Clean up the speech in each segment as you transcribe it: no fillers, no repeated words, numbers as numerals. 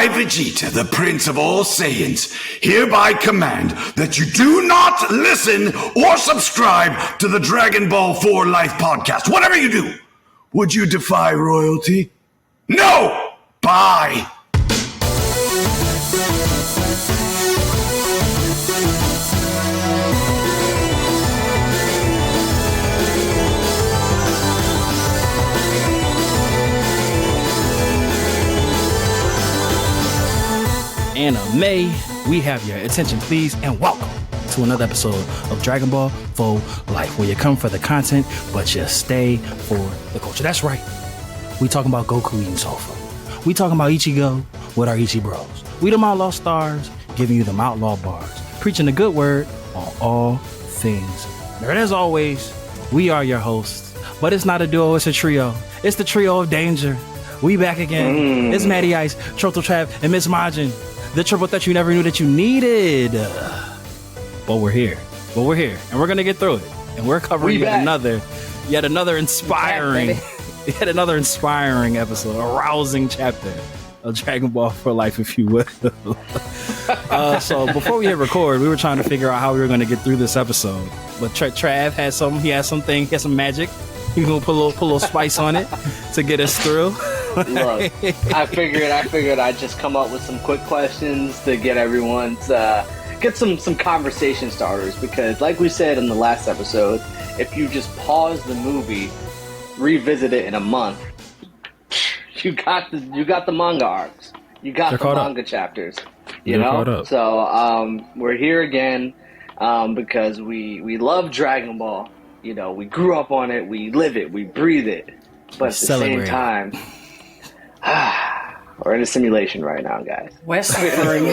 I, Vegeta, the Prince of all Saiyans, hereby command that you do not listen or subscribe to the Dragon Ball 4 Life podcast. Whatever you do, would you defy royalty? No! Bye! Anime, we have your attention please, and welcome to another episode of Dragon Ball 4 Life, where you come for the content but you stay for the culture. That's right, we talking about Goku eating sofa, we talking about Ichigo with our Ichi bros, we them outlaw stars giving you them outlaw bars, preaching the good word on all things nerd. As always, we are your hosts, but it's not a duo, it's a trio. It's the trio of danger. We back again. It's Matty Ice, Turtle Trap, and Miss Majin. The triple that you never knew that you needed. But we're here. And we're going to get through it. And we're covering yet another inspiring episode, a rousing chapter of Dragon Ball for Life, if you will. So before we hit record, we were trying to figure out how we were going to get through this episode. But Trav had some magic. He's going to put a little spice on it to get us through. Look, I figured I'd just come up with some quick questions to get everyone's get some conversation starters, because like we said in the last episode, if you just pause the movie, revisit it in a month, you got the manga arcs, you got the manga chapters, you know. So we're here again because we love Dragon Ball. You know, we grew up on it, we live it, we breathe it, but at the same time, we're in a simulation right now, guys. We're suffering.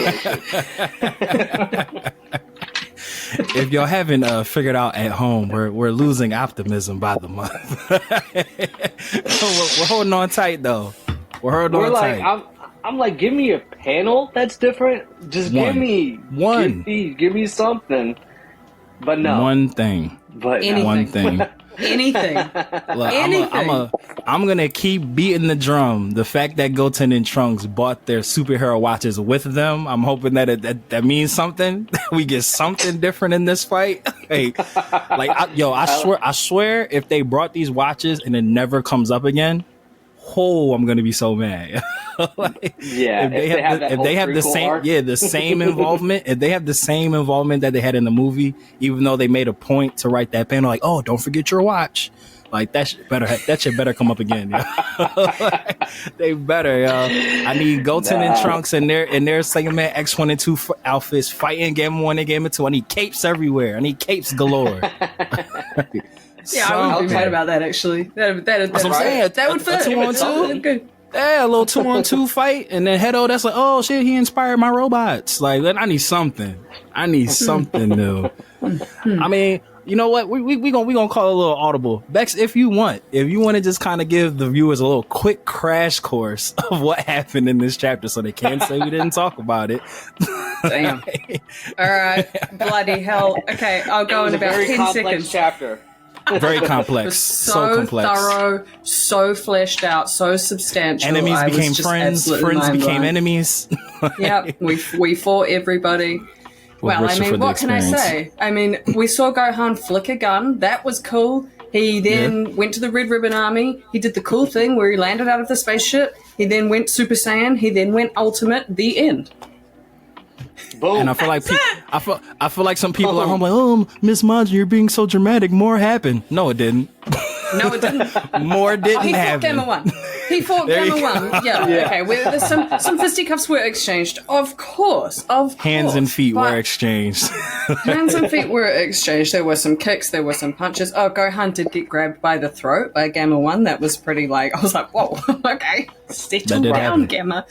If y'all haven't figured out at home, we're losing optimism by the month. we're holding on tight, though. We're tight. I'm like, give me a panel that's different. Just give me one. Give me something. But no. One thing. But anything. One thing. Anything. Look, I'm gonna keep beating the drum. The fact that Goten and Trunks bought their superhero watches with them, I'm hoping that means something. We get something different in this fight. I swear, if they brought these watches and it never comes up again, I'm gonna be so mad. If they have the same involvement, if they have the same involvement that they had in the movie, even though they made a point to write that panel, like, oh, don't forget your watch. Like that shit better come up again. They better, yo. I need Goten and Trunks in their segment X1 and 2 outfits fighting Game 1 and Game 2. I need capes everywhere. I need capes galore. Yeah, I wouldn't be mad about that, actually. That's what I'm saying. That would fit. 2-on-2. Good. Yeah, a little 2-on-2 fight, and then Hedo, that's like, oh shit, he inspired my robots. Like, I need something new. I mean, you know what? We gonna call it a little audible. Bex, if you want to just kind of give the viewers a little quick crash course of what happened in this chapter, so they can't say we didn't talk about it. Damn. All right, bloody hell. Okay, I'll go in about 10 seconds. Chapter. Very complex. So complex. Thorough, so fleshed out, so substantial. Enemies became friends, friends became enemies. Yep, we fought everybody. Well, I mean, what can I say? I mean, we saw Gohan flick a gun. That was cool. He then went to the Red Ribbon Army. He did the cool thing where he landed out of the spaceship. He then went Super Saiyan. He then went Ultimate. The end. Boom. And I feel like I feel like some people at home like, oh, Miss Majin, you're being so dramatic. More happened. No, it didn't. No, it didn't. More didn't happen. He fought Gamma 1. Yeah. Okay. Well, there's some fisticuffs were exchanged. Of course. Hands and feet were exchanged. Hands and feet were exchanged. There were some kicks. There were some punches. Oh, Gohan did get grabbed by the throat by Gamma 1. That was pretty I was like, whoa. Okay. Settle down, Gamma.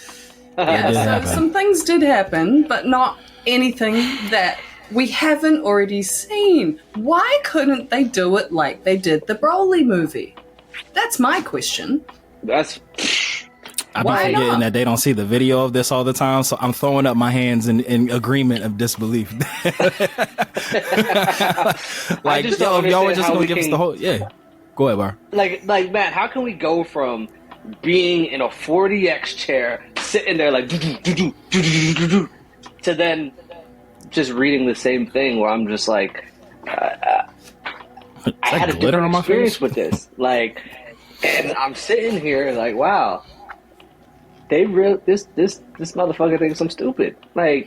So some things did happen, but not anything that we haven't already seen. Why couldn't they do it like they did the Broly movie? That's my question. I've been forgetting that they don't see the video of this all the time, so I'm throwing up my hands in agreement of disbelief. Like, yo, if y'all were just going to give us the whole... Yeah. Go ahead, Bar. Like, Matt, how can we go from being in a 40X chair, sitting there like, to then just reading the same thing where I'm just like, I had a different experience with this. Like, and I'm sitting here like, wow, this motherfucker thinks I'm stupid. Like,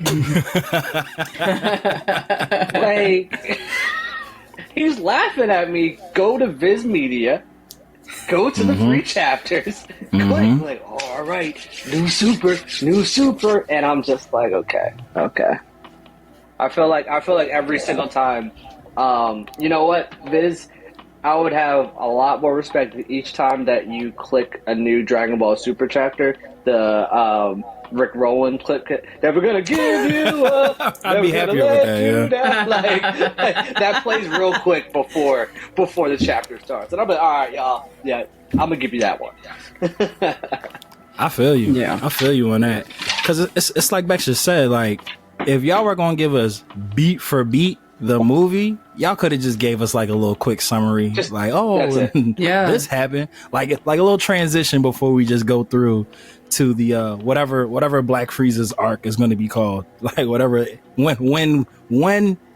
like, he's laughing at me. Go to Viz Media, go to the free chapters, click, like, oh, all right, new super, and I'm just like, okay. I feel like every single time, you know what, Viz, I would have a lot more respect each time that you click a new Dragon Ball Super chapter. The Rick Rowland clip, never gonna give you up. I'd be happier with that. Like, that plays real quick before the chapter starts, and I'm like, all right, y'all, yeah, I'm gonna give you that one. I feel you. Yeah, I feel you on that, because it's like Bex just said. Like, if y'all were gonna give us beat for beat the movie, y'all could have just gave us like a little quick summary, just, like, oh, this happened, like a little transition before we just go through to the whatever Black Frieza's arc is going to be called, like whatever when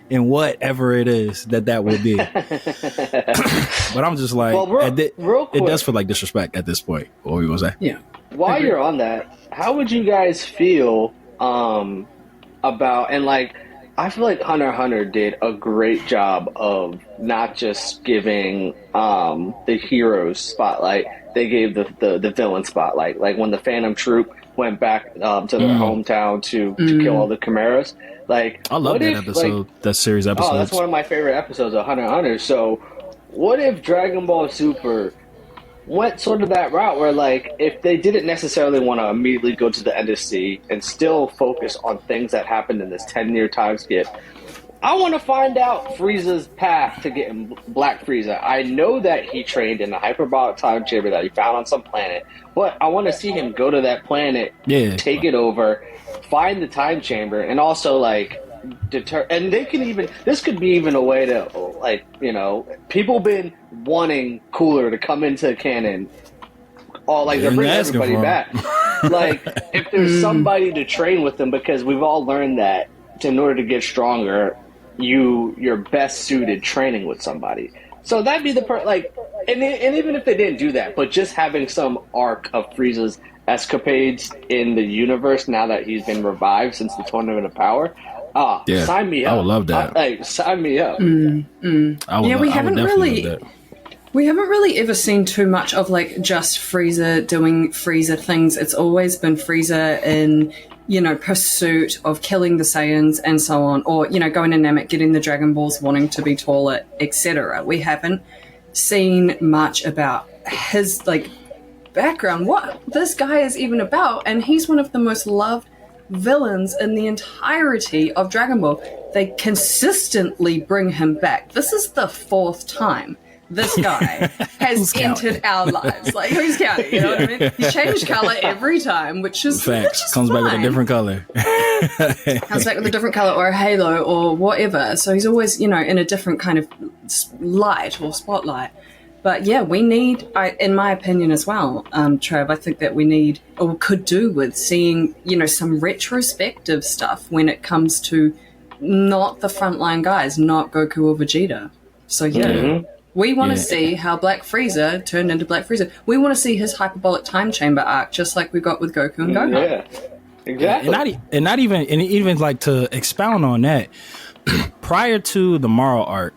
and whatever it is that will be. But I'm just like, real quick, it does feel like disrespect at this point. What we gonna say? Yeah. While you're on that, how would you guys feel about, and like, I feel like Hunter x Hunter did a great job of not just giving the heroes spotlight, they gave the villain spotlight. Like when the Phantom Troop went back to their hometown to kill all the Chimeras. Like, I love that episode, that series episode. Oh, that's one of my favorite episodes of Hunter x Hunter. So what if Dragon Ball Super went sort of that route where, like, if they didn't necessarily want to immediately go to the end of C and still focus on things that happened in this 10-year time skip, I want to find out Frieza's path to getting Black Frieza. I know that he trained in a hyperbolic time chamber that he found on some planet, but I want to see him go to that planet, take it over, find the time chamber, and also, like, and they can even, this could be even a way to, like, you know, people been wanting Cooler to come into canon, all, like, they're bringing everybody back. Like, if there's somebody to train with them, because we've all learned that in order to get stronger, you're best suited training with somebody. So that'd be the like, and even if they didn't do that, but just having some arc of Frieza's escapades in the universe now that he's been revived since the Tournament of Power. Sign me up. I would love that. Sign me up. We haven't really ever seen too much of, like, just Frieza doing Frieza things. It's always been Frieza in, you know, pursuit of killing the Saiyans and so on, or, you know, going to Namek, getting the Dragon Balls, wanting to be taller, etc. We haven't seen much about his, like, background, what this guy is even about, and he's one of the most loved villains in the entirety of Dragon Ball. They consistently bring him back. This is the 4th time this guy has entered our lives. Like, who's counting? You know what I mean? He's changed color every time, which is comes back with a different color. Comes back with a different color or a halo or whatever. So he's always, you know, in a different kind of light or spotlight. But yeah, we need, in my opinion as well, Trav, I think that we need, or could do with seeing, you know, some retrospective stuff when it comes to not the frontline guys, not Goku or Vegeta. So yeah. We want to see how Black Frieza turned into Black Frieza. We want to see his hyperbolic time chamber arc, just like we got with Goku and Gohan. Yeah, exactly. And not even like, to expound on that. Prior to the Marl arc,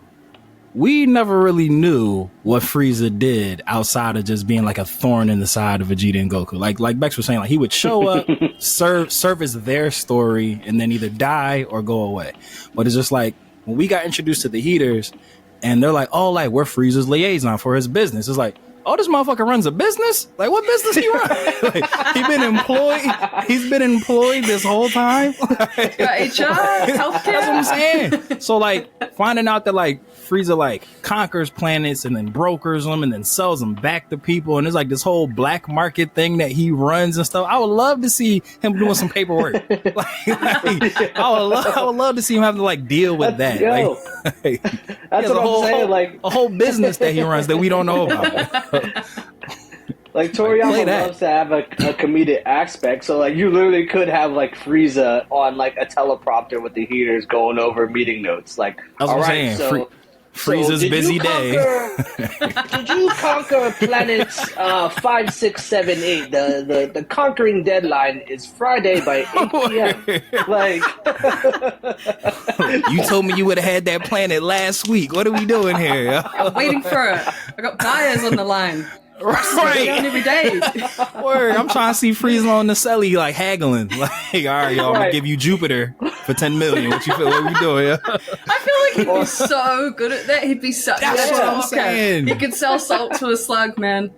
we never really knew what Frieza did outside of just being like a thorn in the side of Vegeta and Goku. Like Bex was saying, like, he would show up, service their story, and then either die or go away. But it's just like, when we got introduced to the Heaters, and they're like, oh, like, we're Frieza's liaison for his business. It's like, oh, this motherfucker runs a business? Like, what business he run? Like, he's been employed this whole time. Like, HR, healthcare. That's what I'm saying. So, like, finding out that, like, Frieza, like, conquers planets and then brokers them and then sells them back to people, and there's like this whole black market thing that he runs and stuff. I would love to see him doing some paperwork. I would love to see him have to, like, deal with that. That's what I'm saying. Like, a whole business that he runs that we don't know about. Like Toriyama loves to have a comedic aspect, so like you literally could have like Frieza on like a teleprompter with the heaters going over meeting notes. Like, that's what I'm saying. Frieza's busy day. Did you conquer planets 5, 6, 7, 8? The conquering deadline is Friday by 8 p.m. Like, you told me you would have had that planet last week. What are we doing here? I'm waiting for it. I got buyers on the line. Right. Every day. Word. I'm trying to see Frieza on the celly like haggling. Like, all right, y'all, I'm gonna give you Jupiter for 10 million. What you feel? What we doing? Yeah? I feel like he'd be so good at that. He'd be such That's what I'm saying. He could sell salt to a slug, man.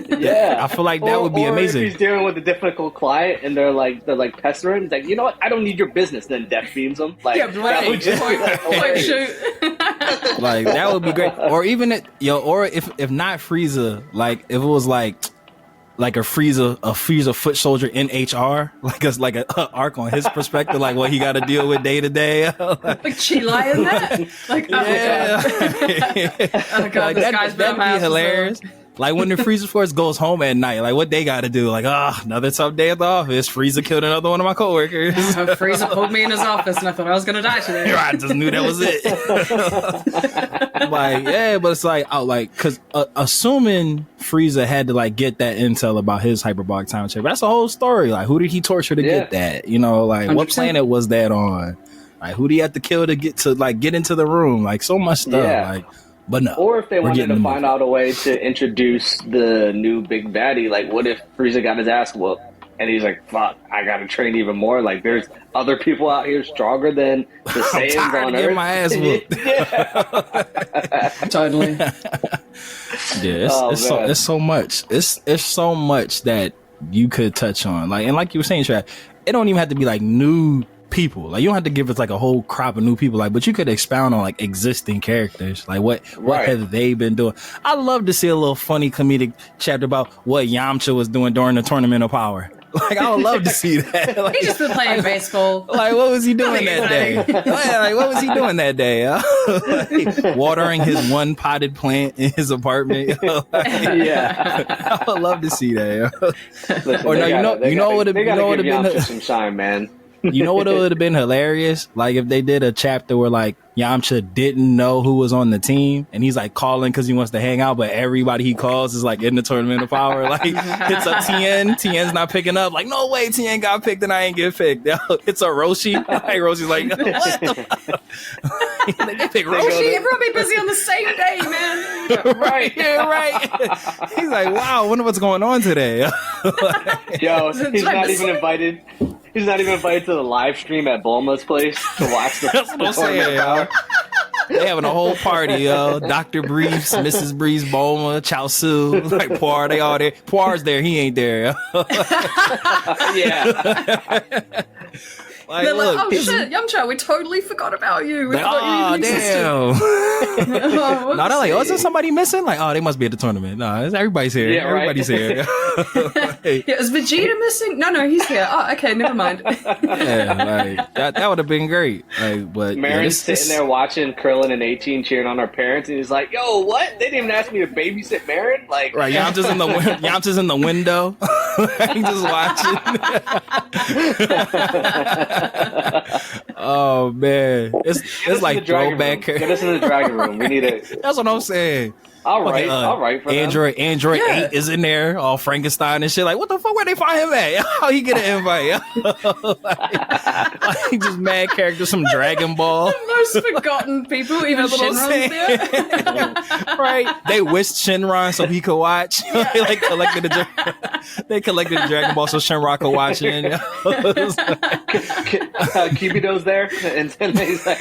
Yeah, I feel like that would be amazing. If he's dealing with a difficult client and they're like pestering, he's like, you know what? I don't need your business. Then Death beams them. Like, yeah, right. That would just be like, shoot. Like that would be great. Or even or if not Frieza, like if it was like a Frieza foot soldier in HR, like a arc on his perspective, like what he got to deal with day to day. Like Chile in that. Like, yeah. Oh god, this guy's that'd be hilarious. Like when the Frieza Force goes home at night, like what they got to do? Like, another tough day at the office. Frieza killed another one of my coworkers. Frieza pulled me in his office, and I thought I was gonna die today. I just knew that was it. Like, yeah, but it's like, because assuming Frieza had to like get that intel about his hyperbolic time chamber, that's a whole story. Like, who did he torture to get that? You know, like 100%. What planet was that on? Like, who did he have to kill to get into the room? Like, so much stuff. Yeah. Like. But no. Or if they wanted to find out a way to introduce the new big baddie, like what if Frieza got his ass whooped and he's like, fuck, I gotta train even more. Like there's other people out here stronger than the Saiyans on Earth. My ass whooped. Totally. Yeah, it's so much. It's so much that you could touch on. Like, and like you were saying, Trav, it don't even have to be like new people. Like you don't have to give us like a whole crop of new people, like, but you could expound on like existing characters, like what have they been doing. I love to see a little funny comedic chapter about what Yamcha was doing during the Tournament of Power. Like I would love to see that. Like, he just been playing baseball. Like what was he doing that day? Like what was he doing that day? Like, watering his one potted plant in his apartment. Like, yeah, I would love to see that. Listen, or no, you know what would have been some shine, man. You know what would have been hilarious? Like if they did a chapter where like Yamcha didn't know who was on the team and he's like calling because he wants to hang out, but everybody he calls is like in the Tournament of Power. Like hits up Tien's not picking up. Like no way Tien got picked and I ain't get picked. It's a Roshi. Like Roshi's like, what the they pick Roshi. Everyone be busy on the same day, man. Right. Yeah, right. He's like, wow, I wonder what's going on today. Yo, he's not even invited. He's not even invited to the live stream at Bulma's place to watch the Tournament of Power. They having a whole party, yo. Dr. Briefs, Mrs. Briefs, Bulma, Chaozu, like Poir, they all there. Poir's there, he ain't there. Yeah. Like, they're look, like, oh shit, Yamcha, we totally forgot about you. We forgot you even damn. existed. No, they're like, isn't somebody missing? Like, they must be at the tournament. No, everybody's here. Yeah, everybody's here. Yeah, is Vegeta missing? No, he's here. Oh, okay, never mind. Yeah, like that would have been great. Like, but Marin's sitting there watching Krillin and 18 cheering on our parents, and he's like, "Yo, what? They didn't even ask me to babysit Marin." Like, right? Yamcha's in the window. He's just watching. Oh man, it's like throwback. Get us in the Dragon Room. We need it. That's what I'm saying. All right. For Android 8 is in there, all Frankenstein and shit. Like, what the fuck? Where they find him at? How he get an invite? like just mad characters from Dragon Ball. The most forgotten people, even Shinron's there. Right? They wished Shinron so he could watch. They collected the Dragon Ball so Shinron could watch it. Cupido's there, and then he's like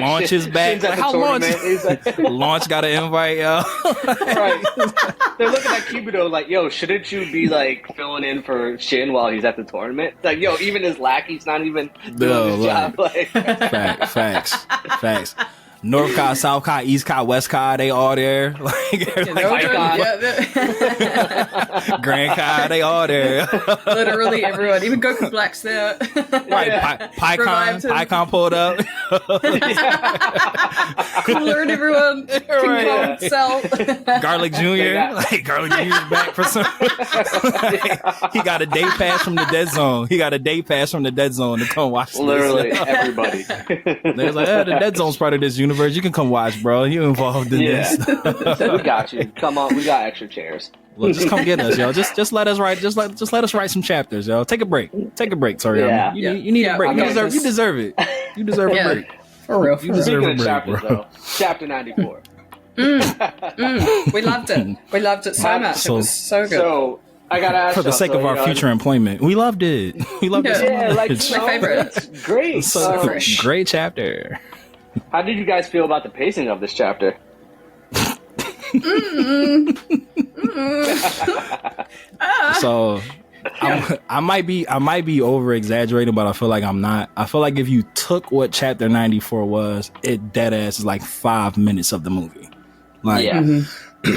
launches back. Like, how Launch? Launch got an invite, yo. Right. They're looking at Cupido like, yo, shouldn't you be like filling in for Shin while he's at the tournament? Like, yo, even his lackey's not even doing his job. Like, facts. North Kai, South Kai, East Kai, West Kai, they all there. Grand Kai, they all there. Literally everyone. Even Goku Black's there. Right, PyCon pulled up. Cooler and everyone. King Kong Cell. Garlic Jr. Like Garlic Jr.'s back for some. He got a day pass from the dead zone. To come watch this. Literally everybody. They're like, the dead zone's part of this universe. You can come watch, bro. You involved in this. We got you. Come on, we got extra chairs. Look, just come get us, yo. Just let us write. Just let us write some chapters, yo. Take a break, Tori. Yeah. You need a break. You deserve it. You deserve a break. For real. You deserve a break, chapters, bro. though, chapter 94. We loved it. We loved it so much. It was so good. So I gotta ask For the sake of our future employment, we loved it. We loved it so Yeah, like much. my favorite. It's great. So great chapter. How did you guys feel about the pacing of this chapter? So I might be over exaggerating, but I feel like I'm not. I feel like if you took what chapter 94 was, it dead ass is like 5 minutes of the movie. Like,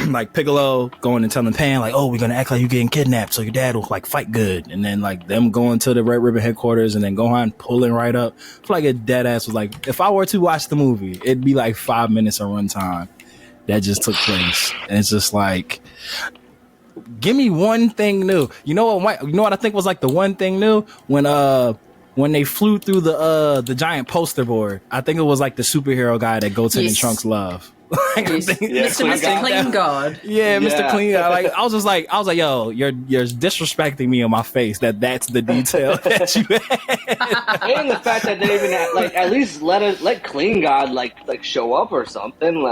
like Piccolo going and telling Pan, like, oh, we're gonna act like you're getting kidnapped, so your dad will like fight good, and then like them going to the Red Ribbon headquarters, and then Gohan pulling right up. I feel like it dead ass was like, if I were to watch the movie, it'd be like 5 minutes of runtime that just took place, and it's just like, give me one thing new. You know what I think was like the one thing new when they flew through the giant poster board. I think it was like the superhero guy that Goten and Trunks love. Like, Mr. Clean God. Yeah, Mr. Clean God. Like I was like, yo, you're disrespecting me in my face. That's the detail that you had. And the fact that they even had, like, at least let Clean God like show up or something.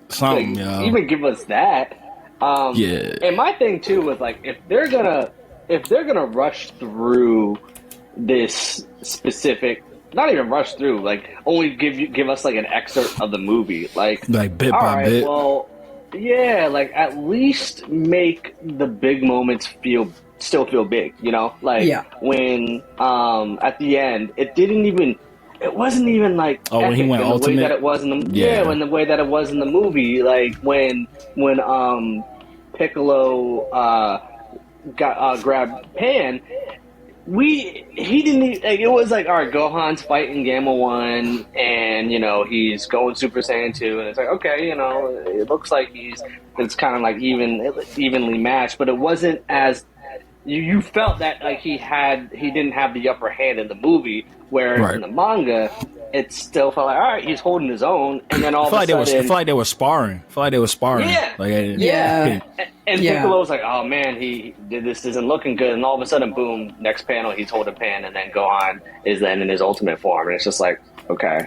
Something, even give us that. And my thing too was like, if they're gonna rush through this specific, not even rush through, like only give us like an excerpt of the movie, like bit by bit. Well, yeah, like at least make the big moments still feel big, you know? Like when at the end it wasn't even like when he went ultimate, the way that it was in the when the way that it was in the movie, like when Piccolo grabbed Pan. He didn't even, like, it was like, all right, Gohan's fighting Gamma 1 and, you know, he's going Super Saiyan 2, and it's like, okay, you know, it looks like it's kind of like evenly matched, but it wasn't as, you felt that like he didn't have the upper hand in the movie, whereas in the manga, it still felt like, all right, he's holding his own, and then all of a sudden... I feel like they were sparring. Yeah. And Piccolo's like, oh man, this isn't looking good, and all of a sudden, boom, next panel, he's holding Pan, and then Gohan is then in his ultimate form, and it's just like, okay,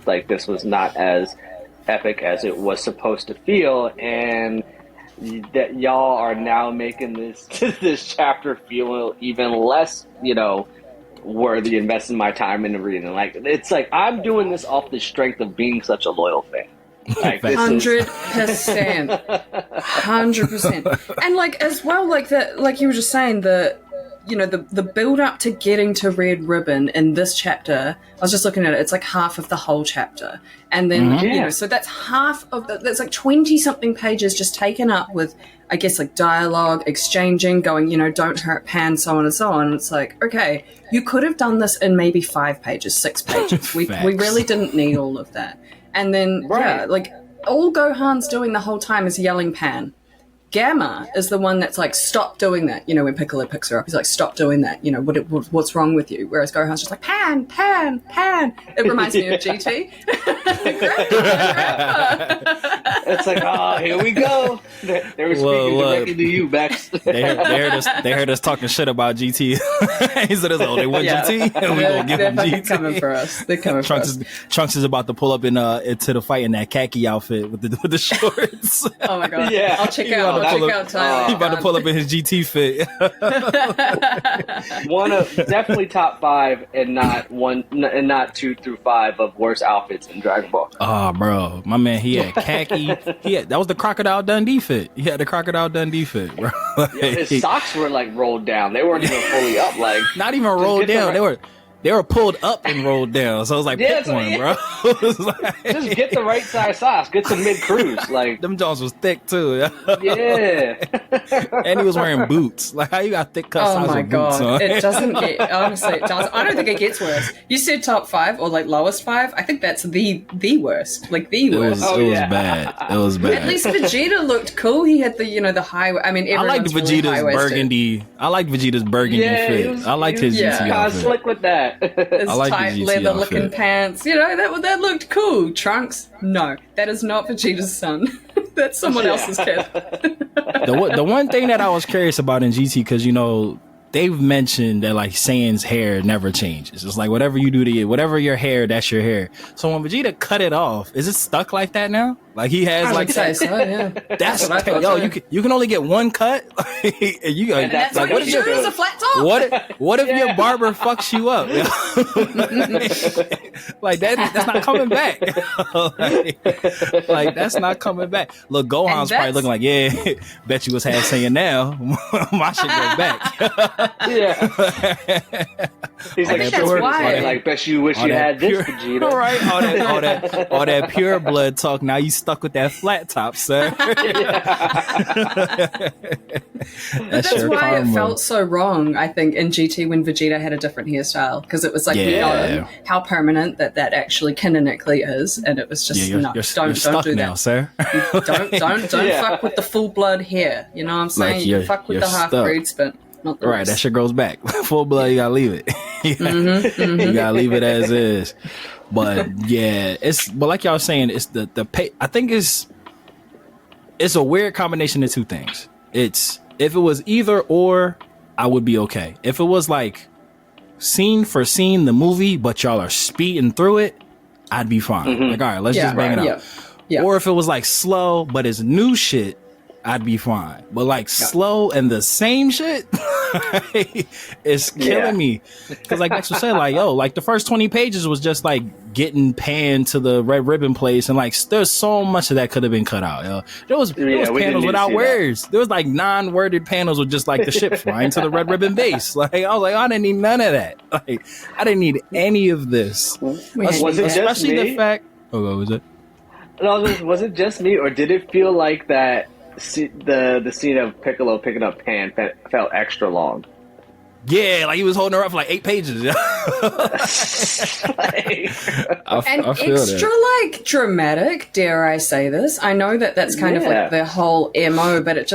like this was not as epic as it was supposed to feel, and that y'all are now making this chapter feel even less, you know, worthy investing my time into reading. Like, it's like I'm doing this off the strength of being such a loyal fan. Like, 100%, 100%, and like as well, like that, like you were just saying, the build up to getting to Red Ribbon in this chapter. I was just looking at it; it's like half of the whole chapter, and then so that's half of that's like 20 something pages just taken up with, I guess, like dialogue, exchanging, going, don't hurt Pan, so on and so on. And it's like, okay, you could have done this in maybe 5 pages, 6 pages. We really didn't need all of that. And then, like, all Gohan's doing the whole time is yelling Pan. Gamma is the one that's like, stop doing that. When Piccolo picks her up, he's like, stop doing that. What's wrong with you? Whereas Gohan's just like, Pan, Pan, Pan. It reminds me of GT. It's like, oh, here we go. They were speaking directly to you, Bex. They heard us talking shit about GT. He said, they want GT, and we're going to give them GT. They're coming for us. They're coming for us. Trunks is about to pull up into the fight in that khaki outfit with the shorts. Oh my God. Yeah. I'll check out. Tyler. He about to pull up in his GT fit. One of definitely top 5, and not 2 through 5 of worst outfits in Dragon Ball. Oh, bro, my man, he had khaki. That was the Crocodile Dundee fit. He had the Crocodile Dundee fit, bro. His socks were like rolled down. They weren't even fully up. Like not even rolled down. they were pulled up and rolled down. So I was like, pick one, bro. Just get the right size sauce. Get some mid cruise. Like them Jones was thick too. Yeah. And he was wearing boots. Like how you got thick cut size with boots on? It doesn't get honestly. It does. I don't think it gets worse. You said top 5 or like lowest 5. I think that's the worst. Like the worst. It was bad. It was bad. At least Vegeta looked cool. He had the the high. I mean, I liked Vegeta's burgundy. I liked Vegeta's burgundy fit. I liked his GT outfit. Slick with that. His tight leather looking pants. That looked cool. Trunks? No, that is not Vegeta's son. That's someone else's kid. The one thing that I was curious about in GT, because they've mentioned that like Saiyan's hair never changes. It's like whatever you do to whatever your hair, that's your hair. So when Vegeta cut it off, is it stuck like that now? Like he has I like would say so, yeah. That's you can only get one cut. And that's like, what if sure is a flat top? What if your barber fucks you up? Like that's not coming back. like that's not coming back. Look, Gohan's probably looking like, bet you was half saying now. My shit go back. Yeah. He's like, sure. Like, bet you wish you had this Vegeta. Right. All that pure blood talk. Now you stuck with that flat top, sir. That's why it felt so wrong, I think, in GT when Vegeta had a different hairstyle, because it was like, we know how permanent that actually canonically is, and it was just don't do that, sir. don't fuck with the full blood hair. You know what I'm saying? Like you fuck with the half breeds, but not the rest. That shit grows back. Full blood, you gotta leave it. You gotta leave it as is. But yeah, but like y'all was saying, it's the pay. I think it's a weird combination of two things. It's if it was either or, I would be okay. If it was like scene for scene the movie, but y'all are speeding through it, I'd be fine. Like, all right, let's just bang it out. Yeah. Or if it was like slow, but it's new shit, I'd be fine. But like slow and the same shit, it's killing me. Because like Max was saying, like, like the first 20 pages was just like getting Pan to the red ribbon place, and like there's so much of that could have been cut out. There was panels without words. There was like non-worded panels with just like the ship flying to the red ribbon base. Like I was like, I didn't need none of that. Like I didn't need any of this. Especially the fact. Oh, what was it? No, was it just me, or did it feel like that? The scene of Piccolo picking up Pan felt extra long. Yeah, like he was holding her up for like 8 pages. And extra like dramatic, dare I say this? I know that's kind of like the whole MO, but it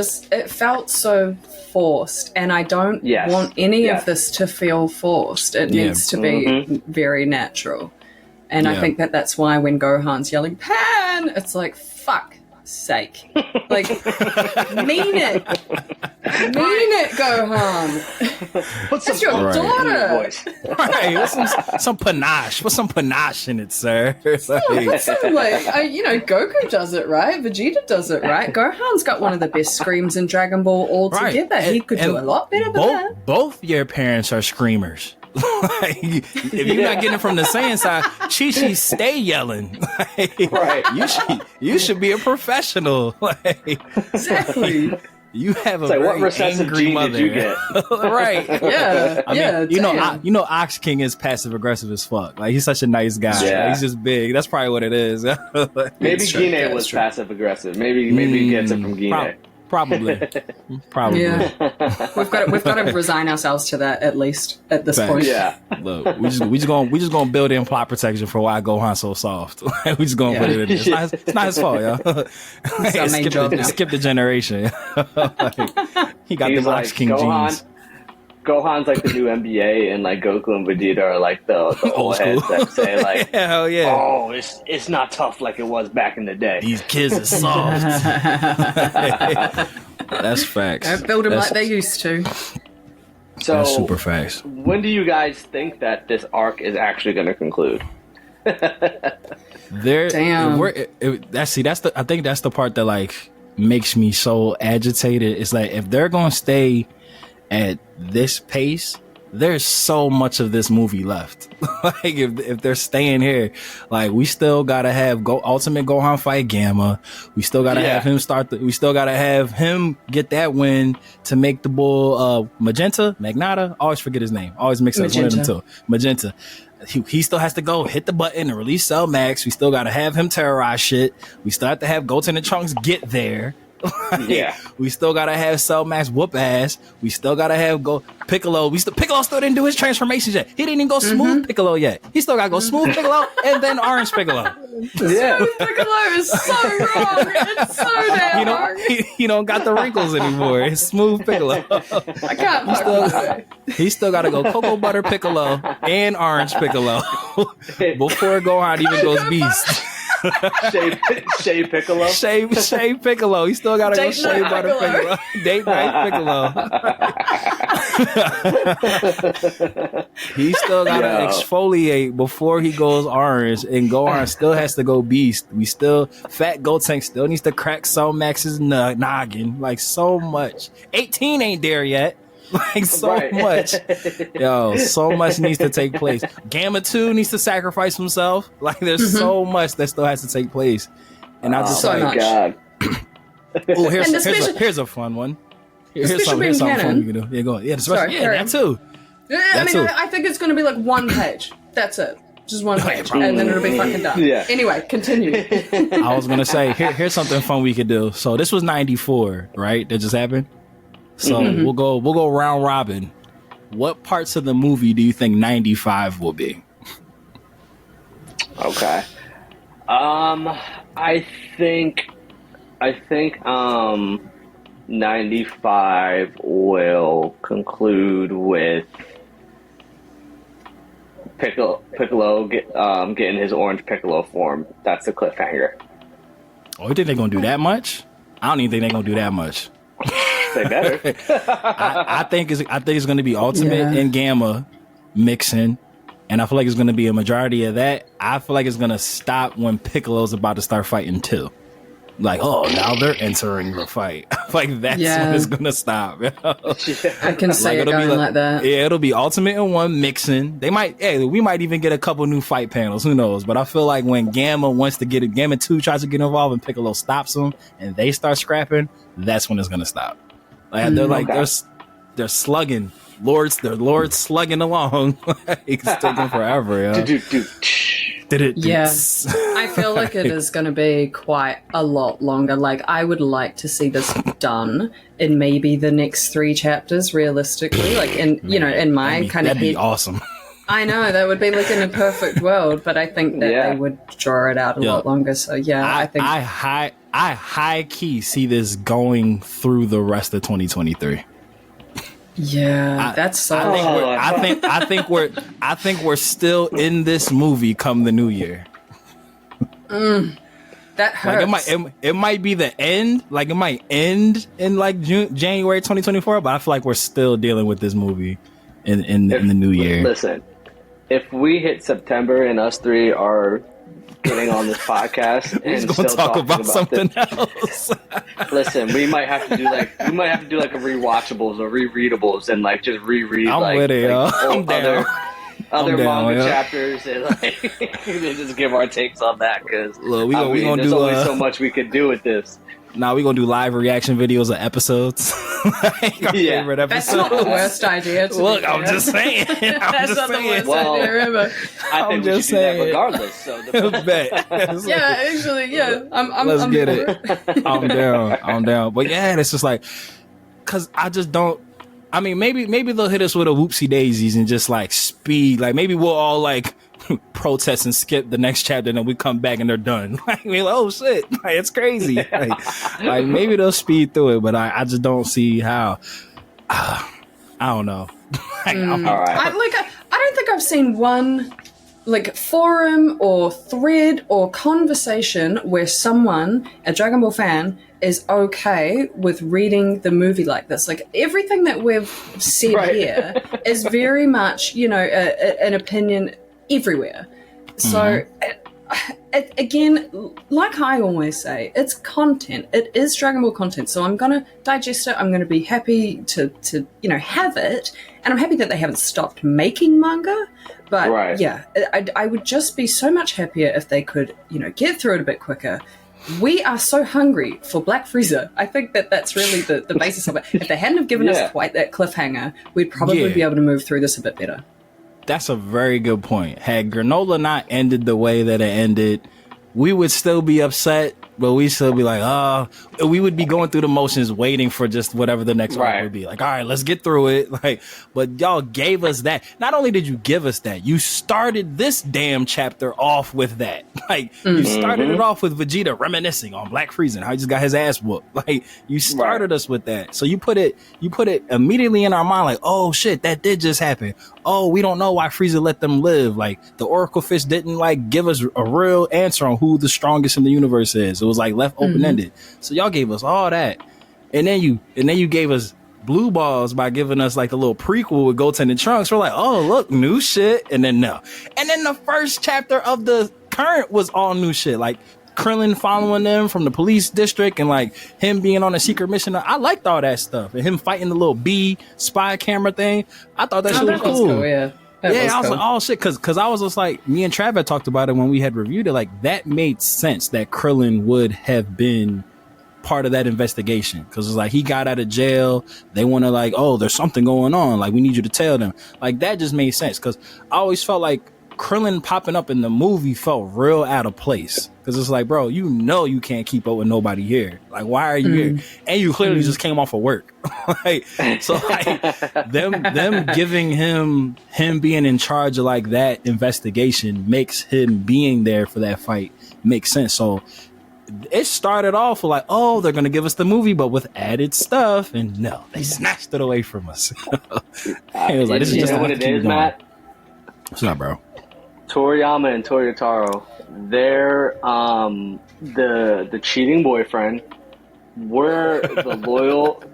felt so forced, and I don't want any of this to feel forced. It needs to be very natural. And I think that's why when Gohan's yelling Pan, it's like, fuck sake. Like, mean it, Gohan. That's your daughter. Right, some panache. Put some panache in it, sir. Goku does it right. Vegeta does it right. Gohan's got one of the best screams in Dragon Ball altogether. Right. He could do a lot better than that. Both your parents are screamers. Like, if you're not getting it from the Saiyan side, Chi-Chi stay yelling. Like, right. You should be a professional. Like, exactly. You have a very angry mother. Did you get? Right. Yeah. I mean, Ox King is passive aggressive as fuck. Like he's such a nice guy. Yeah. Like, he's just big. That's probably what it is. Maybe Gine was passive aggressive. Maybe he gets it from Gine. Probably. Yeah. We've got to resign ourselves to that, at least at this point. Yeah. Look, we just gonna build in plot protection for why Gohan's so soft. We just gonna put it in. It's not his fault, y'all. Skip the generation. He got the Ox King genes. Gohan's like the new NBA, and like Goku and Vegeta are like the old heads that say like, hell yeah, oh, it's not tough like it was back in the day. These kids are soft. That's facts. Don't build them like they used to. So that's super facts. When do you guys think that this arc is actually going to conclude? Damn. I think that's the part that like makes me so agitated. It's like if they're gonna stay at this pace, there's so much of this movie left. Like if they're staying here, like we still gotta have Ultimate Gohan fight Gamma. We still gotta have him we still gotta have him get that win to make the bull Magnata. Always forget his name. Always mix up one of them two. Magenta. He still has to go hit the button and release Cell Max. We still gotta have him terrorize shit. We still have to have Goten and Trunks get there. We still gotta have Cell Max whoop ass. We still gotta have Piccolo. Piccolo still didn't do his transformations yet. He didn't even go smooth Piccolo yet. He still gotta go smooth Piccolo and then orange Piccolo. Smooth Piccolo is so wrong. It's so damn wrong. He don't got the wrinkles anymore. It's smooth Piccolo. I can't. He still gotta go Cocoa Butter Piccolo and orange Piccolo before Gohan even goes beast. Shay Piccolo. Shay Piccolo. He still gotta go Shay Butter Piccolo. Date night Piccolo. He still gotta exfoliate before he goes orange, and Gohan still has to go beast. Fat Gotenks still needs to crack Cell Max's noggin. Like so much. 18 ain't there yet. Like so much. Yo, so much needs to take place. Gamma 2 needs to sacrifice himself. Like there's so much that still has to take place. And I just God. Oh, here's a fun one. Here's something fun you can do. Yeah, go on. Yeah, that too. I think it's going to be like one page. That's it. Just one page. And then it'll be fucking done. Yeah. Anyway, continue. I was going to say, here's something fun we could do. So this was 94, right? That just happened? So we'll go round robin. What parts of the movie do you think 95 will be? Okay. I think 95 will conclude with Piccolo getting his orange Piccolo form. That's the cliffhanger. Oh, you think they're gonna do that much? I don't even think they're gonna do that much. They better. I think it's going to be Ultimate and Gamma mixing, and I feel like it's going to be a majority of that. I feel like it's going to stop when Piccolo's about to start fighting too. Like, oh, now they're entering the fight. Like that's when it's going to stop. I can see it going like that. Yeah, it'll be Ultimate and one mixing. We might even get a couple new fight panels. Who knows? But I feel like when Gamma wants to get it, Gamma 2 tries to get involved and Piccolo stops them, and they start scrapping. That's when it's going to stop. Like they're slugging. They're Lords slugging along. It's taking forever, yo. I feel like it is going to be quite a lot longer. Like I would like to see this done in maybe the next 3 chapters, realistically. Like in my kind of that'd be awesome. I know that would be like in a perfect world, but I think that they would draw it out a lot longer. So I think I high key see this going through the rest of 2023. Yeah, that's so. I think we're still in this movie come the new year. That hurts. Like it might be the end. Like it might end in like January 2024, but I feel like we're still dealing with this movie in the new year. Listen, if we hit September and us 3 are getting on this podcast and still talk about something this. Else. Listen, we might have to do like a rewatchables or rereadables and like just reread other manga chapters and like just give our takes on that because there's only so much we could do with this. Now we're gonna do live reaction videos of episodes. Favorite episodes. That's not the worst idea. Look, I'm just saying. That's not the worst idea ever. I think we should do that regardless. So Let's get it. I'm down. But yeah, it's just like, cause I just don't. I mean, maybe they'll hit us with a whoopsie daisies and just like speed. Like maybe we'll all like protest and skip the next chapter, and then we come back and they're done. Like we're like, oh shit, like, it's crazy. Like maybe they'll speed through it, but I just don't see how. I don't know. All right. I don't think I've seen one like forum or thread or conversation where someone, a Dragon Ball fan, is okay with reading the movie like this. Like everything that we've said here is very much, an opinion everywhere. So again, like I always say, it's content. It is Dragon Ball content. So I'm going to digest it. I'm going to be happy to have it. And I'm happy that they haven't stopped making manga. But yeah, I would just be so much happier if they could, get through it a bit quicker. We are so hungry for Black Frieza. I think that's really the basis of it. If they hadn't have given us quite that cliffhanger, we'd probably be able to move through this a bit better. That's a very good point. Had Granola not ended the way that it ended, we would still be upset, but we still be like, we would be going through the motions waiting for just whatever the next one would be. Like, all right, let's get through it. Like, but y'all gave us that. Not only did you give us that, you started this damn chapter off with that. Like, you started it off with Vegeta reminiscing on Black Frieza and how he just got his ass whooped. Like, you started us with that. So you put it immediately in our mind, like, oh shit, that did just happen. Oh, we don't know why Frieza let them live. Like, the Oracle Fish didn't like give us a real answer on who the strongest in the universe is. It was like left open-ended. So y'all gave us all that. And then you gave us blue balls by giving us like a little prequel with Goten and Trunks. We're like, oh, look, new shit. And then no. And then the first chapter of the current was all new shit. Like Krillin following them from the police district and like him being on a secret mission. I liked all that stuff. And him fighting the little bee spy camera thing. I thought that shit was cool. Yeah. I was like, oh shit, because I was just like, me and Trav had talked about it when we had reviewed it. Like, that made sense that Krillin would have been part of that investigation, because it's like he got out of jail. They want to like, oh, there's something going on. Like, we need you to tell them. Like, that just made sense, because I always felt like Krillin popping up in the movie felt real out of place, because it's like, bro, you can't keep up with nobody here. Like, why are you here? And you clearly just came off of work. Like, so like them giving him being in charge of like that investigation makes him being there for that fight makes sense. So it started off like, oh, they're gonna give us the movie, but with added stuff, and no, they snatched it away from us. It was like, this is just what it is, Matt. What's up, bro? Toriyama and Toyotaro, they're the cheating boyfriend. We're the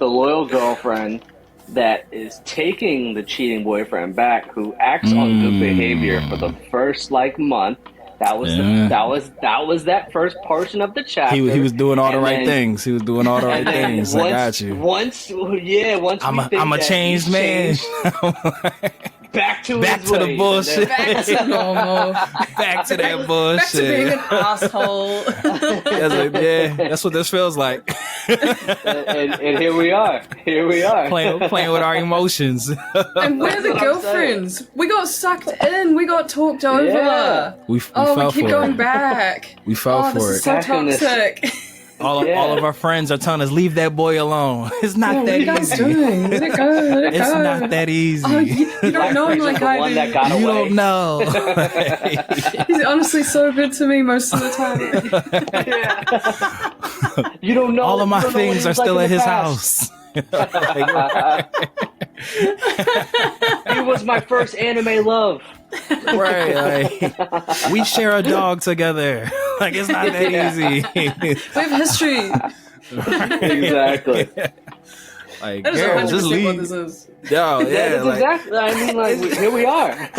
loyal girlfriend that is taking the cheating boyfriend back, who acts on good behavior for the first like month. That was that first portion of the chapter. He was doing all the right things. He was doing all the right things. I got you. Once I'm a changed man. Back to the bullshit. Back to normal. Back to that bullshit. Back to being an asshole. That's what this feels like. and here we are. Playing with our emotions. And we're the girlfriends. We got sucked in. We got talked over. Yeah. We keep going back. We fell for this is so toxic. All of our friends are telling us, leave that boy alone. It's not that easy. What are you guys doing? Let it go. It's not that easy. Oh, you don't know him like I do. You don't know. He's honestly so good to me most of the time. You don't know. All of my things are still at his house. He was my first anime love. Right, like, we share a dog together. Like, it's not that easy. We have history. Exactly. Like, that is girl, just leave. what this is. Yo, yeah, like, exactly. I mean, like, here we are.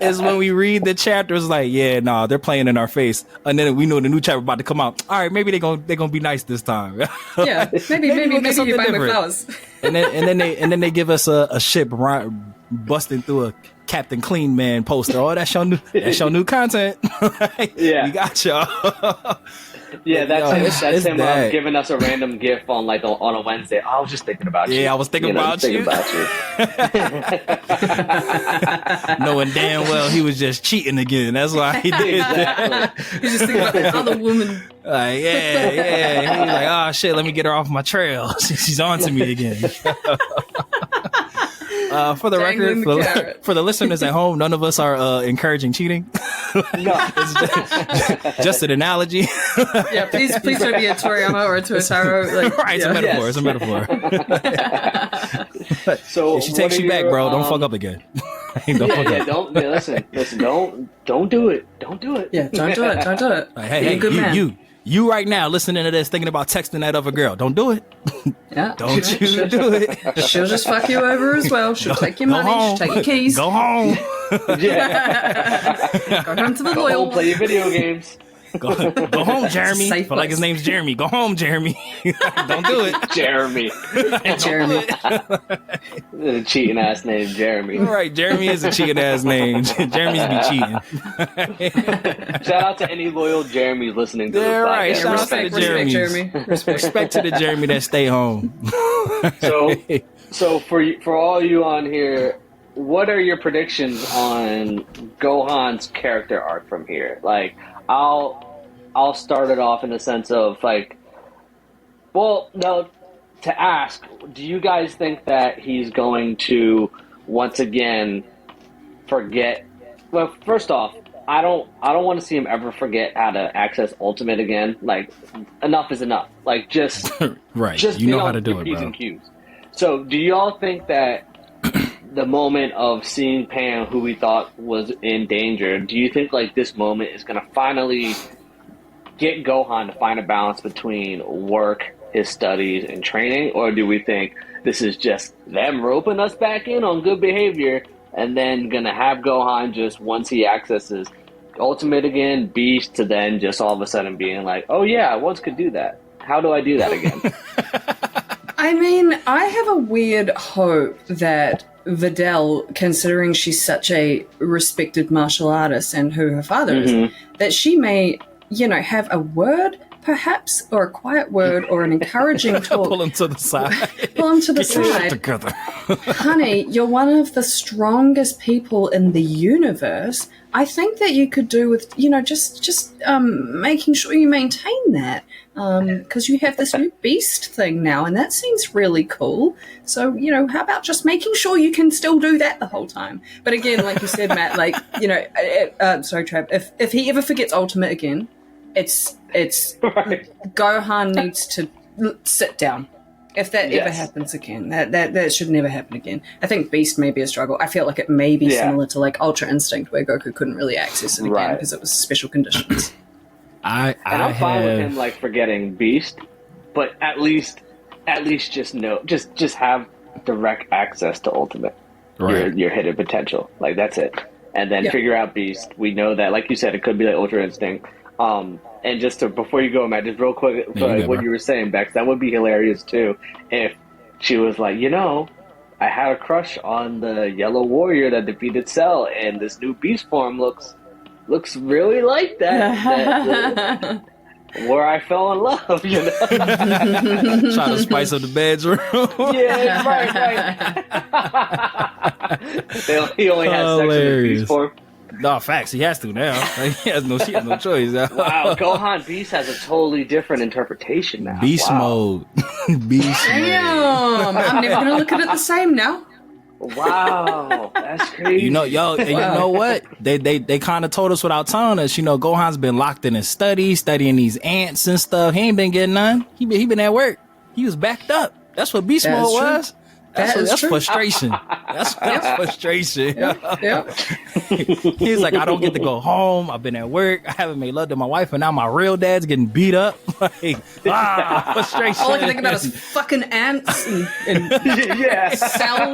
It's when we read the chapters, like, yeah, nah, they're playing in our face, and then we know the new chapter about to come out. All right, maybe they're gonna be nice this time. Yeah, maybe you buy my flowers. And then they give us a ship busting through a Captain Clean Man poster. Oh, that's your new content. Yeah, we got y'all. Yeah, that's him giving us a random GIF on a Wednesday. I was just thinking about you. Yeah, I was thinking about you. Knowing damn well he was just cheating again. That's why he did that. He's just thinking about the other woman. Like, yeah. He's like, oh shit, let me get her off my trail. She's on to me again. For the record, for the listeners at home, none of us are encouraging cheating. No, it's just an analogy. Yeah, please don't be a Toriyama or a Toyotaro. Like, right, it's a metaphor. Yes. It's a metaphor. So if she takes you back, bro, don't fuck up again. Listen, don't do it. Don't do it. Yeah, don't do it. Like, hey, good man. You right now listening to this, thinking about texting that other girl. Don't do it. Yeah. Don't you do it. She'll just fuck you over as well. She'll take your money. home. She'll take your keys. Go home. Yeah. Go home to the Go loyal. home, play your video games. Go home, Jeremy. Safe Feel like his place. name's Jeremy. Go home, Jeremy. Don't do it. Jeremy. Jeremy. The cheating ass name, Jeremy. All right, Jeremy is a cheating ass name. Jeremy's be cheating. Shout out to any loyal Jeremys listening to Yeah, this right. podcast. Shout out to Respect, the Jeremys. Jeremy. Respect to the Jeremy that stay home. So for all you on here, what are your predictions on Gohan's character arc from here? Like, I'll start it off in the sense of like, well, no, to ask, do you guys think that he's going to once again forget? Well, first off, I don't want to see him ever forget how to access Ultimate again. Like, enough is enough. Like, just Right. just You be know on how to do your it, P's bro. and Q's. So, do y'all think that the moment of seeing Pan, who we thought was in danger, do you think like this moment is going to finally get Gohan to find a balance between work, his studies, and training? Or do we think this is just them roping us back in on good behavior and then going to have Gohan just, once he accesses Ultimate again, Beast, to then just all of a sudden being like, oh yeah, I once could do that. How do I do that again? I mean, I have a weird hope that Videl, considering she's such a respected martial artist and who her father is, that she may, have a word, perhaps, or a quiet word, or an encouraging talk. Pull him to the side. Pull him to the Get your shit side. together. Honey, you're one of the strongest people in the universe. I think that you could do with, just making sure you maintain that. Because you have this new beast thing now, and that seems really cool. So, how about just making sure you can still do that the whole time? But again, like you said, Matt, like, sorry, Trav, if he ever forgets Ultimate again, it's Right. Gohan needs to sit down. If that ever Yes. happens again, that should never happen again. I think Beast may be a struggle. I feel like it may be similar to like Ultra Instinct, where Goku couldn't really access it again Right. because it was special conditions. And I'm fine with him like forgetting Beast, but at least just have direct access to Ultimate, your hidden potential. Like, that's it. And then figure out Beast. We know that, like you said, it could be like Ultra Instinct. And just to, before you go, Matt, just real quick, what you were saying, Bex, that would be hilarious too if she was like, I had a crush on the Yellow Warrior that defeated Cell, and this new Beast form looks really like that where I fell in love, Try to spice up the bedroom. Yeah, right. He only has sex in the Beast form. No, facts. He has to now. Like, she has no choice. Wow, Gohan Beast has a totally different interpretation now. Beast mode. Beast mode. Damn, I'm never gonna look at it the same now. Wow, that's crazy. You know what? They kind of told us without telling us. Gohan's been locked in his studying these ants and stuff. He ain't been getting none. He been at work. He was backed up. That's what beast mode was. That's true. frustration. That's frustration. Yep. He's like, I don't get to go home. I've been at work. I haven't made love to my wife, and now my real dad's getting beat up. Like, frustration. All I can think about is fucking ants and Sal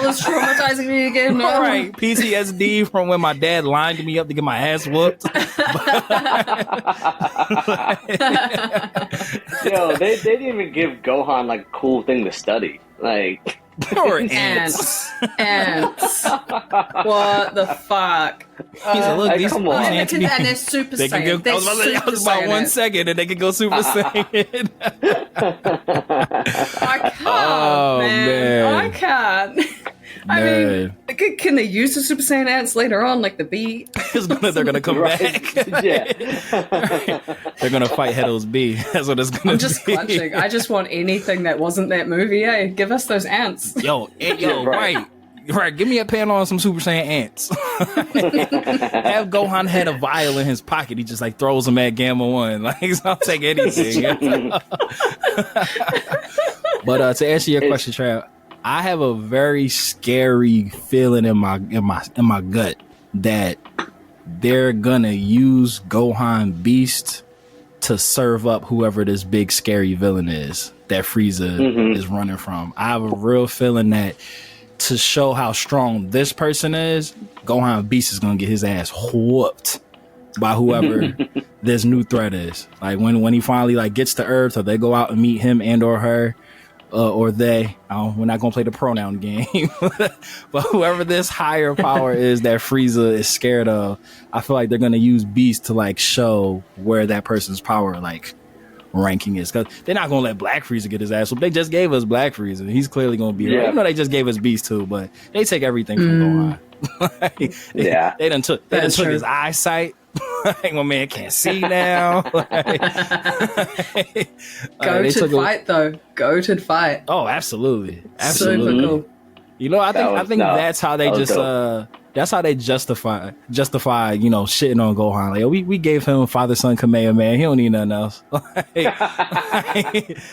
is traumatizing me again. All right, PTSD from when my dad lined me up to get my ass whooped. Yo, they didn't even give Gohan like a cool thing to study. Like, Or ants. What the fuck? He's like, look, these come on. ants be- And they're Super they can Saiyan. go, I was about 1 second, and they can go Super Saiyan. I can't, man. I can't. I mean, can they use the Super Saiyan ants later on, like the bee? They're gonna come back. yeah. They're gonna fight Hedo's B. That's what it's gonna I'm just be. clutching. I just want anything that wasn't that movie. Hey, give us those ants. Right. Give me a panel on some Super Saiyan ants. Have Gohan had a vial in his pocket. He just like throws them at Gamma 1. Like, I'll take anything. But to answer your question, Trav, I have a very scary feeling in my gut that they're gonna use Gohan Beast to to serve up whoever this big scary villain is that Frieza is running from. I have a real feeling that to show how strong this person is, Gohan Beast is gonna get his ass whooped by whoever this new threat is. Like when he finally like gets to Earth, or they go out and meet him and or her, or they. We're not gonna play the pronoun game, but whoever this higher power is that Frieza is scared of, I feel like they're gonna use Beast to like show where that person's power like ranking is, because they're not gonna let Black Frieza get his ass. So they just gave us Black Frieza. He's clearly gonna be right. Even though they just gave us Beast too, but they take everything from Gohan. They done took his eyesight. Like, my man can't see now. Goated fight though. Goated fight. Oh, absolutely. Super cool. You know, I think that's how they justify, shitting on Gohan. Like, we gave him Father Son Kamehameha. He don't need nothing else.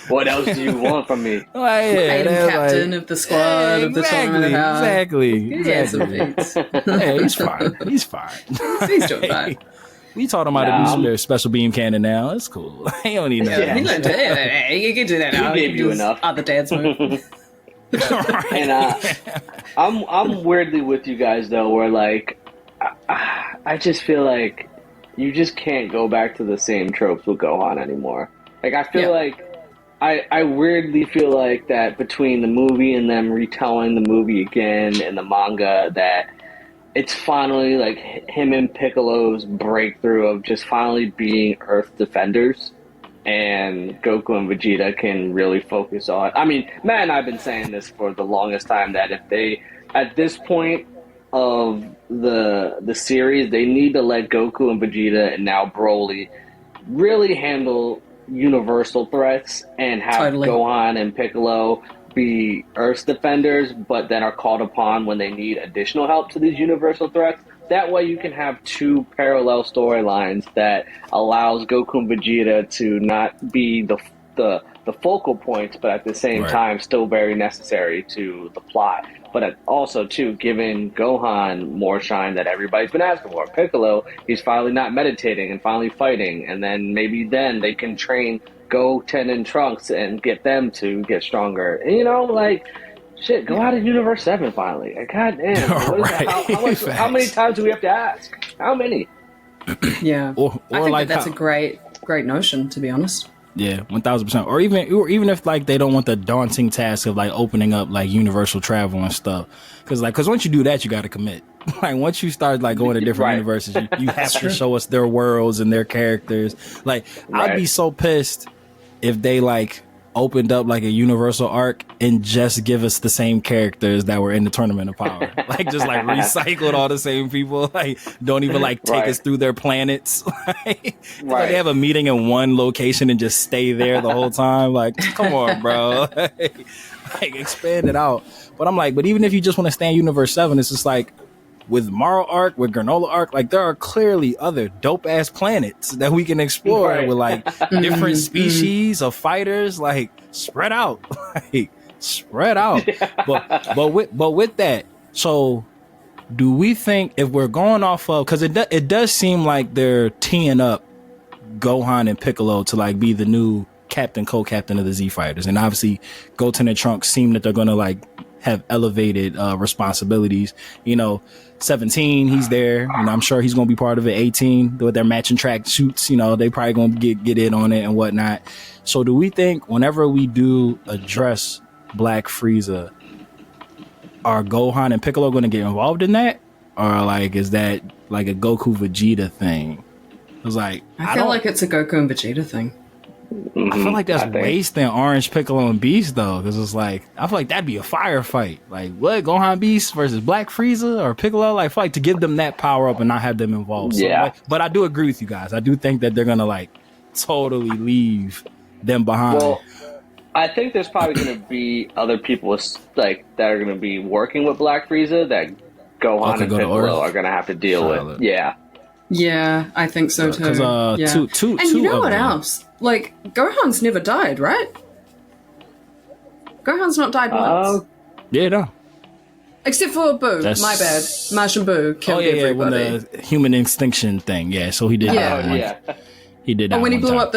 What else do you want from me? Made him captain of the squad of the tournament. Exactly. Hey, he's fine. He's doing fine. We taught him how to do special beam cannon now. It's cool. He don't need nothing. He learned it. You can do that now. He gave you enough. Other dance move. And I'm weirdly with you guys though, where like I just feel like you just can't go back to the same tropes with Gohan anymore. Like I feel like I weirdly feel like that between the movie and them retelling the movie again and the manga, that it's finally like him and Piccolo's breakthrough of just finally being Earth defenders. And Goku and Vegeta can really focus on. I mean, Matt and I've been saying this for the longest time, that if they, at this point of the series, they need to let Goku and Vegeta and now Broly really handle universal threats and have Gohan and Piccolo be Earth's defenders, but then are called upon when they need additional help to these universal threats. That way you can have two parallel storylines that allows Goku and Vegeta to not be the focal points, but at the same time still very necessary to the plot. But also, too, giving Gohan more shine that everybody's been asking for. Piccolo, he's finally not meditating and finally fighting, and then maybe then they can train Goten and Trunks and get them to get stronger. And, shit, go out of Universe 7 finally. God damn. How many times do we have to ask? How many? Yeah. I think that's a great notion, to be honest. Yeah, 1000%. Or even if they don't want the daunting task of opening up universal travel and stuff, because once you do that, you got to commit. Once you start going to different universes, you have to show us their worlds and their characters. I'd be so pissed if they opened up a universal arc and just give us the same characters that were in the Tournament of Power. Recycled all the same people. Don't even take us through their planets. They have a meeting in one location and just stay there the whole time. Come on, bro. Expand it out. But but even if you just want to stay in Universe 7, it's just with Marl Arc, with Granola Arc, there are clearly other dope ass planets that we can explore with different species of fighters, spread out, spread out. Yeah. But with that, so do we think if we're going off of, because it does seem like they're teeing up Gohan and Piccolo to be the new co-captain of the Z Fighters, and obviously Goten and Trunks seem that they're gonna have elevated responsibilities. 17, he's there. I'm sure he's gonna be part of it. 18, with their matching track shoots, they probably gonna get in on it and whatnot. So do we think whenever we do address Black Frieza, are Gohan and Piccolo gonna get involved in that, or is that a Goku Vegeta thing? I feel like it's a Goku and Vegeta thing. I feel like that's wasting Orange, Piccolo, and Beast though, because I feel like that'd be a firefight. What, Gohan Beast versus Black Frieza or Piccolo? I feel like to give them that power up and not have them involved. Yeah. So, but I do agree with you guys. I do think that they're gonna totally leave them behind. Well, I think there's probably gonna be other people that are gonna be working with Black Frieza that Gohan and Piccolo are gonna have to deal with. Yeah. Yeah, I think so too. Two and you know what else? Gohan's never died, right? Gohan's not died once. Yeah, no. Except for Boo. My bad. Majin Buu killed everybody. When the human extinction thing. Yeah, so he did die once. He did that. when he blew up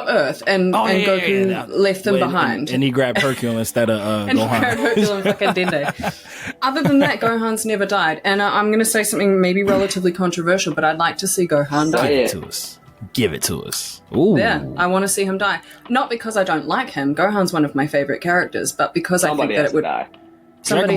Earth and Goku left them behind, and he grabbed Hercule instead of and Gohan. he grabbed Hercule and fucking Dende. Other than that, Gohan's never died, and I'm going to say something maybe relatively controversial, but I'd like to see Gohan die. Give it to us. Give it to us. Ooh. Yeah, I want to see him die. Not because I don't like him. Gohan's one of my favorite characters, but because I think that it would. Die. Dragon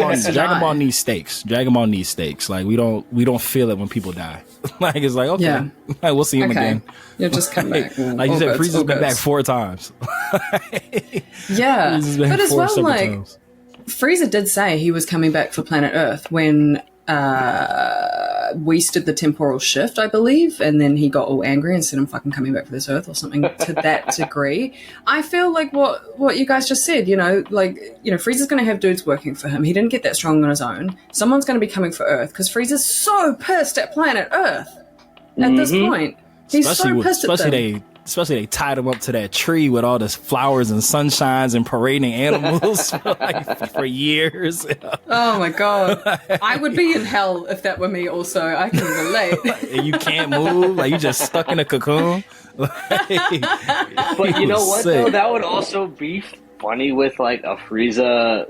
Ball needs stakes. Dragon Ball needs stakes. Like we don't feel it when people die. Like it's like okay, like, we'll see him again. You'll just come back. Like you said, Frieza's been back 4 times. Yeah, but as well, like times. Frieza did say he was coming back for planet Earth when Whis did the temporal shift, I believe, and then he got all angry and said, I'm fucking coming back for this Earth or something to that degree. I feel like what you guys just said, Frieza's going to have dudes working for him. He didn't get that strong on his own. Someone's going to be coming for Earth because Frieza's so pissed at planet Earth at this point. He's so pissed at them. Especially they tied him up to that tree with all the flowers and sunshines and parading animals for years. Oh my god. I would be in hell if that were me also. I can relate. And you can't move, like you just stuck in a cocoon. But you know what though? That would also be funny with like a Frieza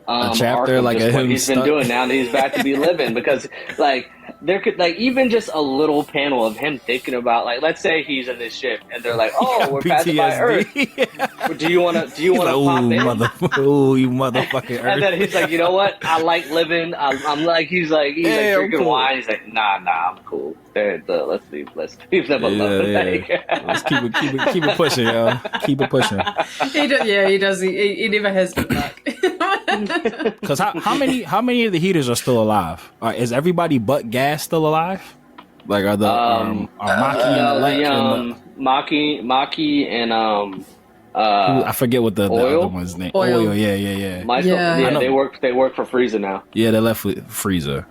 a chapter like what he's been doing now that he's back to be living, because like there could like even just a little panel of him thinking about like, let's say he's in this ship and they're like, oh, we're passing by Earth. Do you want to pop in? You motherfucking Earth. And then he's like, you know what? I like living. I'm like, he's like drinking cool. wine. He's like, nah, I'm cool. Let's leave them alone. Let's keep it pushing, yo. Keep it pushing. He does. He never has good luck. Because how many of the heaters are still alive? Is everybody but Gas still alive? Like are Maki and Maki and I forget what the other one's name. Oil. Yeah. They work for Frieza now. Yeah, they left with Frieza.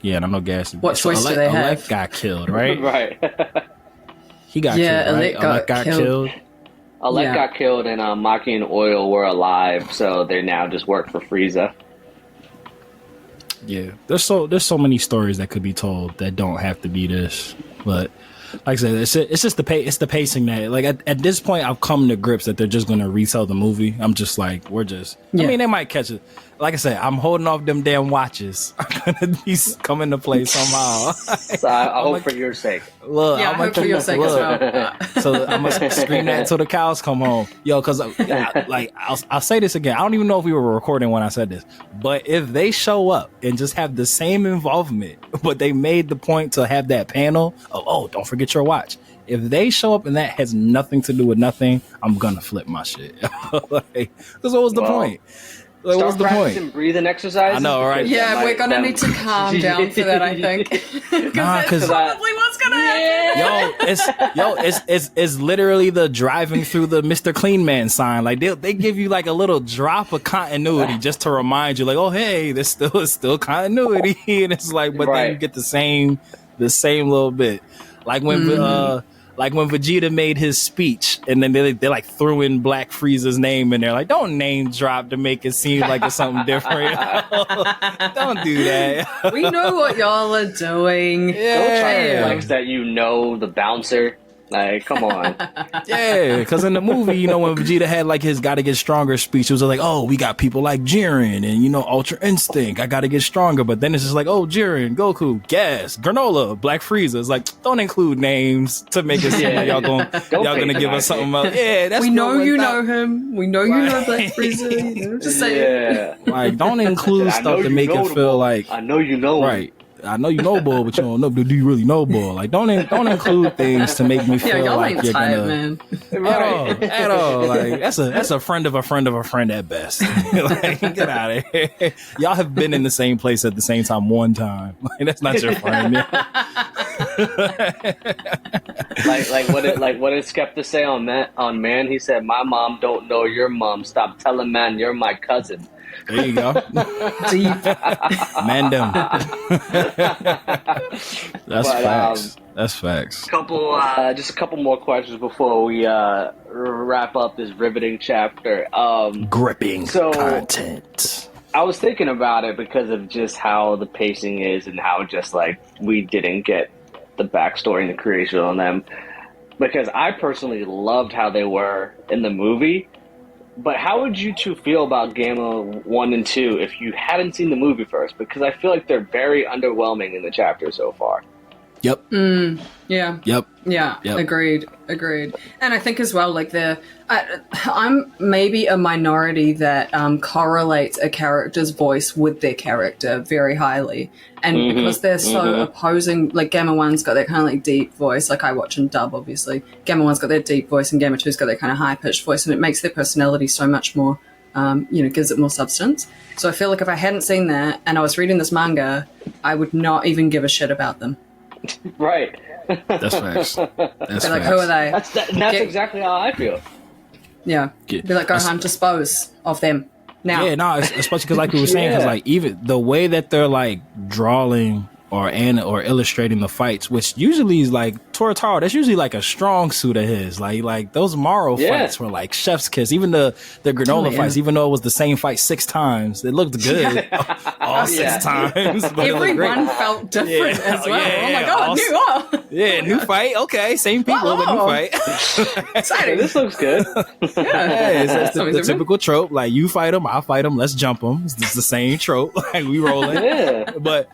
Yeah, and I know Gas. What choice do they have? Alec got killed, right? Right. He got killed, right? Alec got killed. Alec got killed, and Maki and Oil were alive, so they now just work for Frieza. Yeah, there's so many stories that could be told that don't have to be this, but like I said, it's just the pacing that like at this point I've come to grips that they're just gonna retell the movie. I'm just like I mean they might catch it. Like I said, I'm holding off them damn watches. I'm gonna be coming to play somehow. So I hope for your sake. Look, I hope for your sake as well. So I'm gonna scream that until the cows come home, yo. Because like I'll say this again. I don't even know if we were recording when I said this, but if they show up and just have the same involvement, but they made the point to have that panel of don't forget your watch. If they show up and that has nothing to do with nothing, I'm gonna flip my shit. Because what was the point? Like, start practicing breathing exercises. I know, right? Yeah, we're gonna need to calm down for that, I think. Because that's probably what's gonna happen. It's literally the driving through the Mr. Clean Man sign. Like they give you like a little drop of continuity just to remind you, like, oh hey, there's still continuity, and it's like, but then you get the same little bit, like when. Like when Vegeta made his speech and then they like threw in Black Frieza's name and they're like, don't name drop to make it seem like it's something different. Don't do that. We know what y'all are doing. Yeah. Don't try to flex that the bouncer. Like, come on. Yeah, because in the movie, when Vegeta had like his gotta get stronger speech, it was like, oh, we got people like Jiren and, Ultra Instinct. I gotta get stronger. But then it's just like, oh, Jiren, Goku, Gas, Granola, Black Frieza. It's like, don't include names to make it seem like y'all gonna give us something else. Yeah, that's we know you know him. We know you know Black Frieza. Just say it. Like, don't include stuff to make it feel like I know you know right. I know you know bull, but you don't know. Do you really know bull? Like, don't include things to make me feel like you're tight, gonna man. at all. Like that's a friend of a friend of a friend at best. Like, get out of here. Y'all have been in the same place at the same time one time. Like, that's not your friend. What did Skepta say on Man? He said, "My mom don't know your mom. Stop telling man you're my cousin." There you go. Deep. Mandem. That's facts. That's facts. Just a couple more questions before we wrap up this riveting chapter. Gripping content. I was thinking about it because of just how the pacing is and how just like we didn't get the backstory and the creation on them. because I personally loved how they were in the movie. But how would you two feel about Gamma 1 and 2 if you hadn't seen the movie first? Because I feel like they're very underwhelming in the chapter so far. Yep. Yeah. Yep. Yeah. Yep. Agreed. And I think as well, like I'm maybe a minority that correlates a character's voice with their character very highly, and because they're so opposing, like Gamma 1's got that kind of like deep voice, like I watch in dub, obviously. Gamma 1's got that deep voice, and Gamma 2's got that kind of high pitched voice, and it makes their personality so much more, gives it more substance. So I feel like if I hadn't seen that and I was reading this manga, I would not even give a shit about them. Right. That's facts. They're like, who are they? That's exactly how I feel. Yeah. Be like, Gohan, dispose of them now. Yeah, no, especially because like we were saying, because like even the way that they're like drawing or illustrating the fights, which usually is like Toritaro, that's usually like a strong suit of his. Like those Morrow fights were like chef's kiss. Even the granola fights, even though it was the same fight 6 times, it looked good all 6 times. But everyone felt different as well. Oh my god, new fight. Okay, same people, but new fight. Exciting. This looks good. It's the typical trope. Like you fight him, I fight him. Let's jump him. It's the same trope. Like we rolling. Yeah. But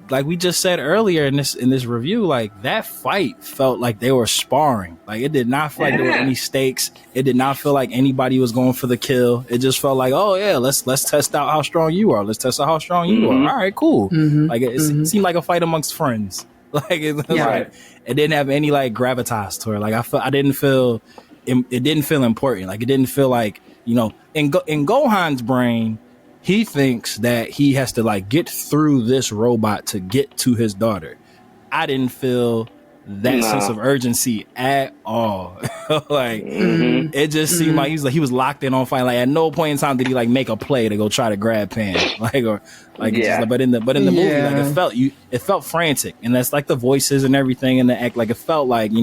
like we just said earlier in this review, like that fight felt like they were sparring. Like it did not feel like there were any stakes. It did not feel like anybody was going for the kill. It just felt like, oh yeah, let's test out how strong you are. Let's test out how strong you are. All right, cool. Like it seemed like a fight amongst friends. Like like, it didn't have any like gravitas to it. Like it didn't feel important. Like it didn't feel like, in Gohan's brain, he thinks that he has to like get through this robot to get to his daughter. I didn't feel that sense of urgency at all. Like it just seemed like he was locked in on fight. Like at no point in time did he like make a play to go try to grab Pan. But in the movie, like it felt frantic, and that's like the voices and everything in the act. Like it felt like he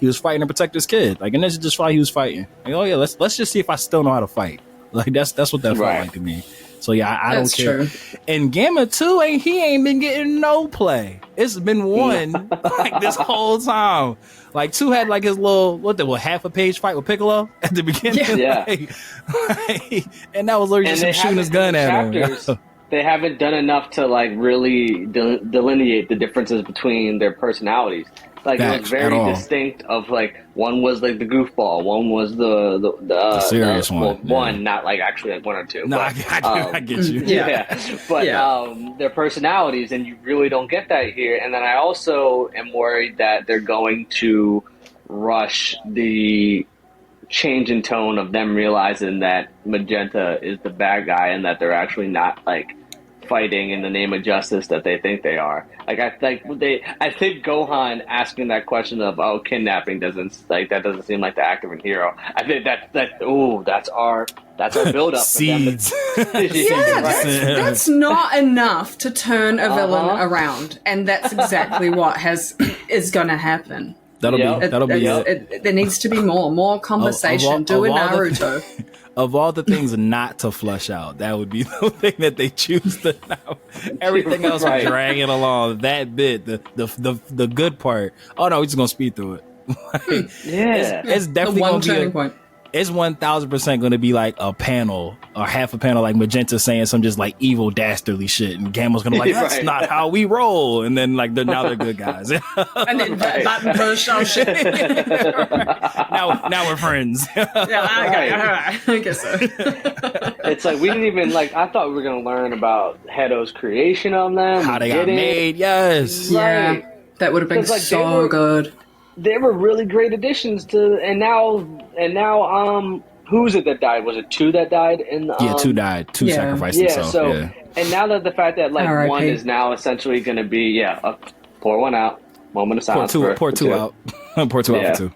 was fighting to protect his kid. Like, and this is just why he was fighting. Like, oh yeah, let's just see if I still know how to fight. Like that's what that felt like to me. So yeah, I don't care. True. And Gamma 2 ain't been getting no play. It's been one like this whole time. Like 2 had like his little half a page fight with Piccolo at the beginning. Yeah. And that was literally just him shooting his gun at him. They haven't done enough to like really delineate the differences between their personalities. Like it was very distinct. Of like one was like the goofball, one was the serious one. Well, one, not like actually like 1 or 2. No, but, I get you. But their personalities, and you really don't get that here. And then I also am worried that they're going to rush the change in tone of them realizing that Magenta is the bad guy and that they're actually not like fighting in the name of justice that they think they are. Like I think Gohan asking that question of kidnapping doesn't seem like the act of a hero. I think that's our build up. Seeds. That's not enough to turn a villain around, and that's exactly what is going to happen. There needs to be more conversation. Do a Naruto. Of all the things not to flush out, that would be the thing that they choose to now. Everything else is dragging along. That bit, the good part. Oh no, we're just gonna speed through it. It's definitely the one gonna turning be point. It's 1,000% going to be like a panel or half a panel, like Magenta saying some just like evil dastardly shit, and Gamma's going to be like, that's not how we roll, and then like now they're good guys, and then Button push on shit. now we're friends. I guess so. It's like we didn't even like. I thought we were going to learn about Hedo's creation on them, how they got made. Yes, yeah, that would have been like, so good. They were really great additions to, and now, who's it that died? Was it 2 that died in the? 2 died. 2 sacrificed themselves. And now that the fact that like R. 1 is now essentially going to be pour 1 out, moment of silence. Pour 2 out. Pour 2 out for 2.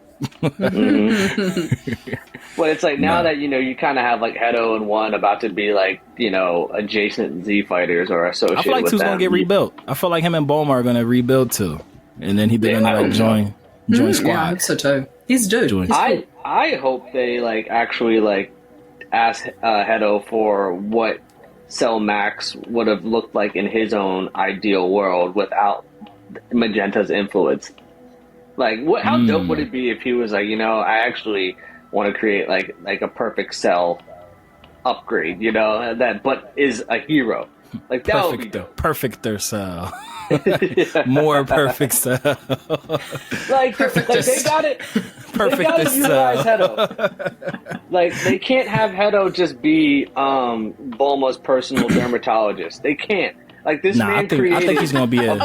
Well, it's like now that you kind of have like Hedo and 1 about to be like adjacent Z fighters or associated. I feel like 2's gonna get rebuilt. I feel like him and Bulma are gonna rebuild too, and then they're gonna like join squad. Yeah, I hope so too. He's a dude. I hope they like actually like ask Hedo for what Cell Max would have looked like in his own ideal world without Magenta's influence. Like, how dope would it be if he was like, I actually want to create like a perfect Cell upgrade, but is a hero. Like that would be dope. Perfecter Cell. More perfect Cell. Like they got it. Perfect Cell. Hedo. Like they can't have Hedo just be Bulma's personal dermatologist. They can't. Like this man created. I think he's gonna be I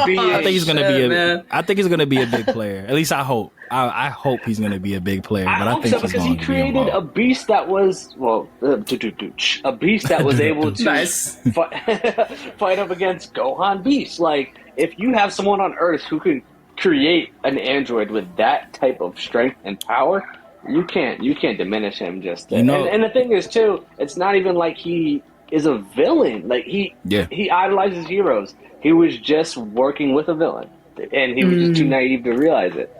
think he's gonna be a big player. At least I hope. I hope he's gonna be a big player. But I think so, because he created a beast that was a beast that was able to fight up against Gohan Beast. Like if you have someone on Earth who can create an android with that type of strength and power, you can't diminish him. Just and the thing is too, it's not even like he is a villain. Like he idolizes heroes. He was just working with a villain, and he was just too naive to realize it.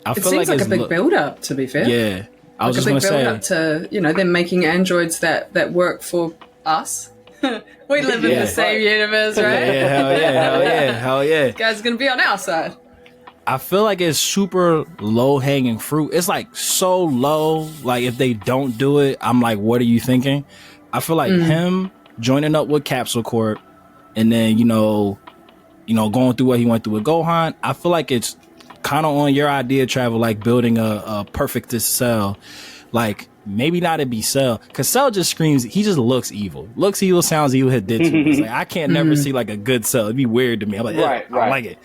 It seems like a big build-up, to be fair. Yeah, I was just going to say. A big build-up to, them making androids that work for us. We live in the same universe, right? Hell yeah. This guy's going to be on our side. I feel like it's super low-hanging fruit. It's like so low, like if they don't do it, I'm like, what are you thinking? I feel like him joining up with Capsule Corp and then, going through what he went through with Gohan, I feel like it's kind of on your idea, Travel, like building a perfectest Cell. Like, maybe not it be Cell, because Cell just screams, he just looks evil. Looks evil, sounds evil, hit did too. It's like, I can't never see like a good Cell. It'd be weird to me. I'm like, I don't like it.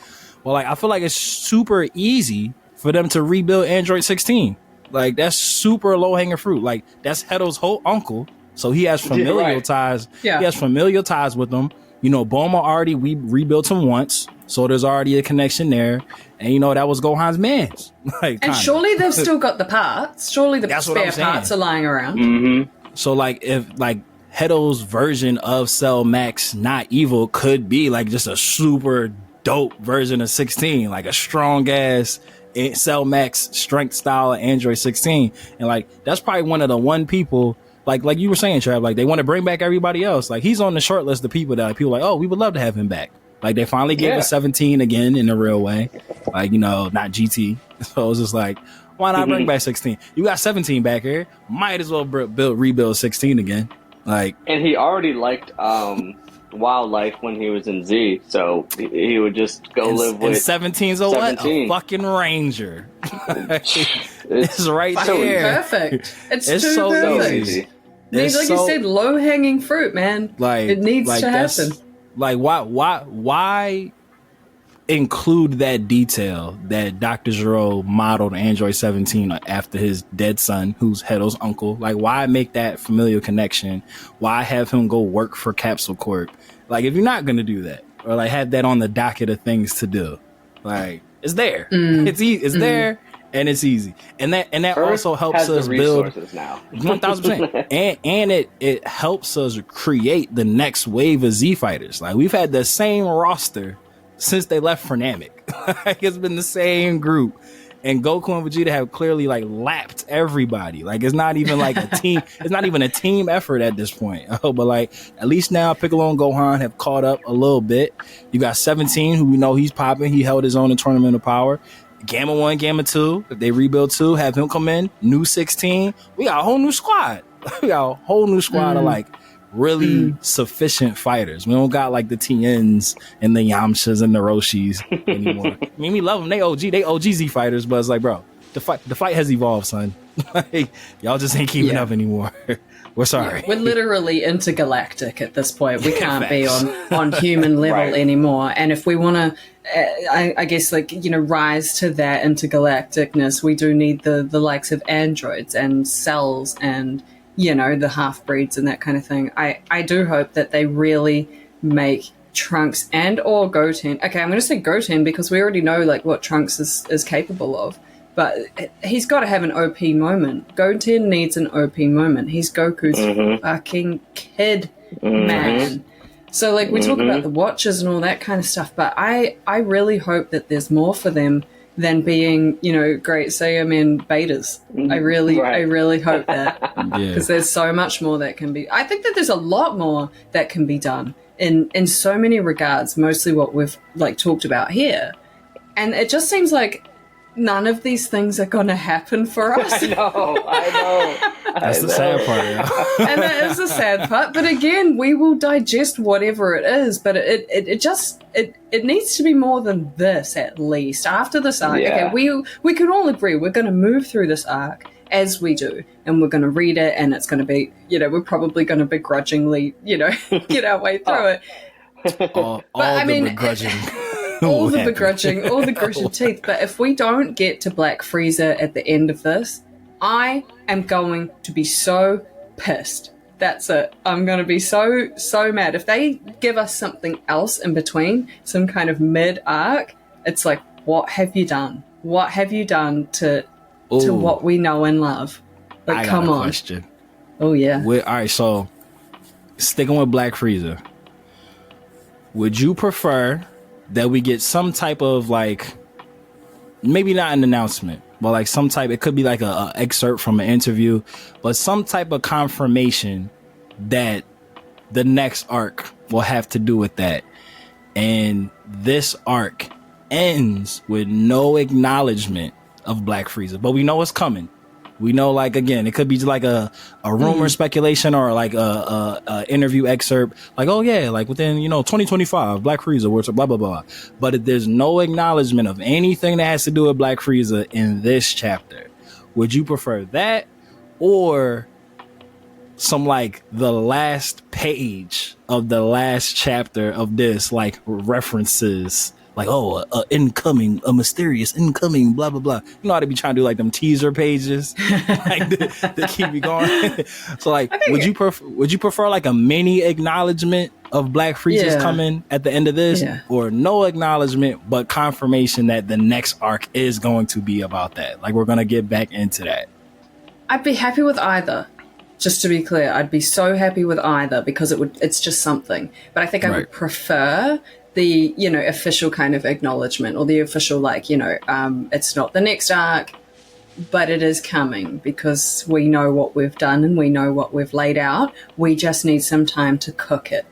Well, like, I feel like it's super easy for them to rebuild Android 16. Like, that's super low-hanging fruit. Like, that's Hedo's whole uncle. So he has familial ties. Yeah. He has familial ties with them. Bulma already, we rebuilt him once. So there's already a connection there. And that was Gohan's mans. And surely they've still got the parts. Surely the spare parts are lying around. Mm-hmm. So like if like Hedo's version of Cell Max Not Evil could be like just a super dope version of 16. Like a strong ass Cell Max strength style of Android 16. And like that's probably one of the people like you were saying, Trav, like they want to bring back everybody else. Like he's on the short list of people that like, people are like, oh, we would love to have him back. Like they finally gave us 17 again in a real way. Like, not GT. So it's just like, why not bring back 16? You got 17 back here. Might as well rebuild 16 again. Like, and he already liked wildlife when he was in Z, so he would just go live with 17's a what? A fucking ranger. it's right there. Perfect. It's too so perfect. Easy. Like you said, low hanging fruit, man. Like it needs to happen. Like why include that detail that Dr. Gero modeled Android 17 after his dead son, who's Hedo's uncle? Like, why make that familial connection? Why have him go work for Capsule Corp? Like, if you're not going to do that, or like have that on the docket of things to do, like, it's there. It's there, and it's easy. And that Earth also helps us build now. 1000%. and it helps us create the next wave of Z fighters. Like, we've had the same roster since they left for Namek. Like, it's been the same group, and Goku and Vegeta have clearly like lapped everybody. Like, it's not even like a team. It's not even a team effort at this point. But like, at least now Piccolo and Gohan have caught up a little bit. You got 17, who we know he's popping. He held his own in Tournament of Power. Gamma 1, Gamma 2, if they rebuild 2, have him come in. New 16, we got a whole new squad. We got a whole new squad of like really sufficient fighters. We don't got like the Tiens and the Yamchas and the Roshis anymore. I mean, we love them. They OG Z fighters, but it's like, bro, the fight has evolved, son. Like, y'all just ain't keeping up anymore. We're sorry. We're literally intergalactic at this point. We can't be on human level anymore. And if we want to, I guess, like, rise to that intergalacticness, we do need the likes of androids and cells and, the half-breeds and that kind of thing. I do hope that they really make Trunks and or Goten. Okay, I'm going to say Goten because we already know, like, what Trunks is capable of. But he's got to have an OP moment. Goten needs an OP moment. He's Goku's fucking kid, man. So, like, we talk about the watches and all that kind of stuff, but I really hope that there's more for them than being, great Saiyaman betas. I really hope that. Because there's so much more that can be. I think that there's a lot more that can be done in so many regards, mostly what we've, like, talked about here. And it just seems like none of these things are going to happen for us. I know. That's the sad part. Yeah. And that is the sad part. But again, we will digest whatever it is. But it needs to be more than this, at least. After this arc, okay, we can all agree we're going to move through this arc as we do, and we're going to read it, and it's going to be, we're probably going to begrudgingly, get our way through it. All the begrudging. All the begrudging, all the gritted teeth. But if we don't get to Black Frieza at the end of this, I am going to be so pissed. That's it. I'm going to be so mad. If they give us something else in between, some kind of mid-arc, it's like, what have you done? What have you done to what we know and love? Like, come on. Question. Oh, yeah. All right, so sticking with Black Frieza, would you prefer that we get some type of, like, maybe not an announcement, but like some type, it could be like a excerpt from an interview, but some type of confirmation that the next arc will have to do with that, and this arc ends with no acknowledgement of Black Frieza, but we know it's coming. We know, like, again, it could be like a rumor, speculation, or like a interview excerpt, like, oh yeah, like within 2025 Black Frieza, where it's blah blah blah. But if there's no acknowledgement of anything that has to do with Black Frieza in this chapter, would you prefer that, or some, like, the last page of the last chapter of this, like, references, like, a mysterious incoming, blah, blah, blah. You know how they be trying to do, like, them teaser pages, like, to keep you going. So, like, would you prefer like a mini acknowledgement of Black Frieza's coming at the end of this, or no acknowledgement but confirmation that the next arc is going to be about that? Like, we're gonna get back into that. I'd be happy with either. Just to be clear, I'd be so happy with either, because it's just something. But I think I would prefer the, official kind of acknowledgement, or the official, like, it's not the next arc, but it is coming, because we know what we've done and we know what we've laid out. We just need some time to cook it.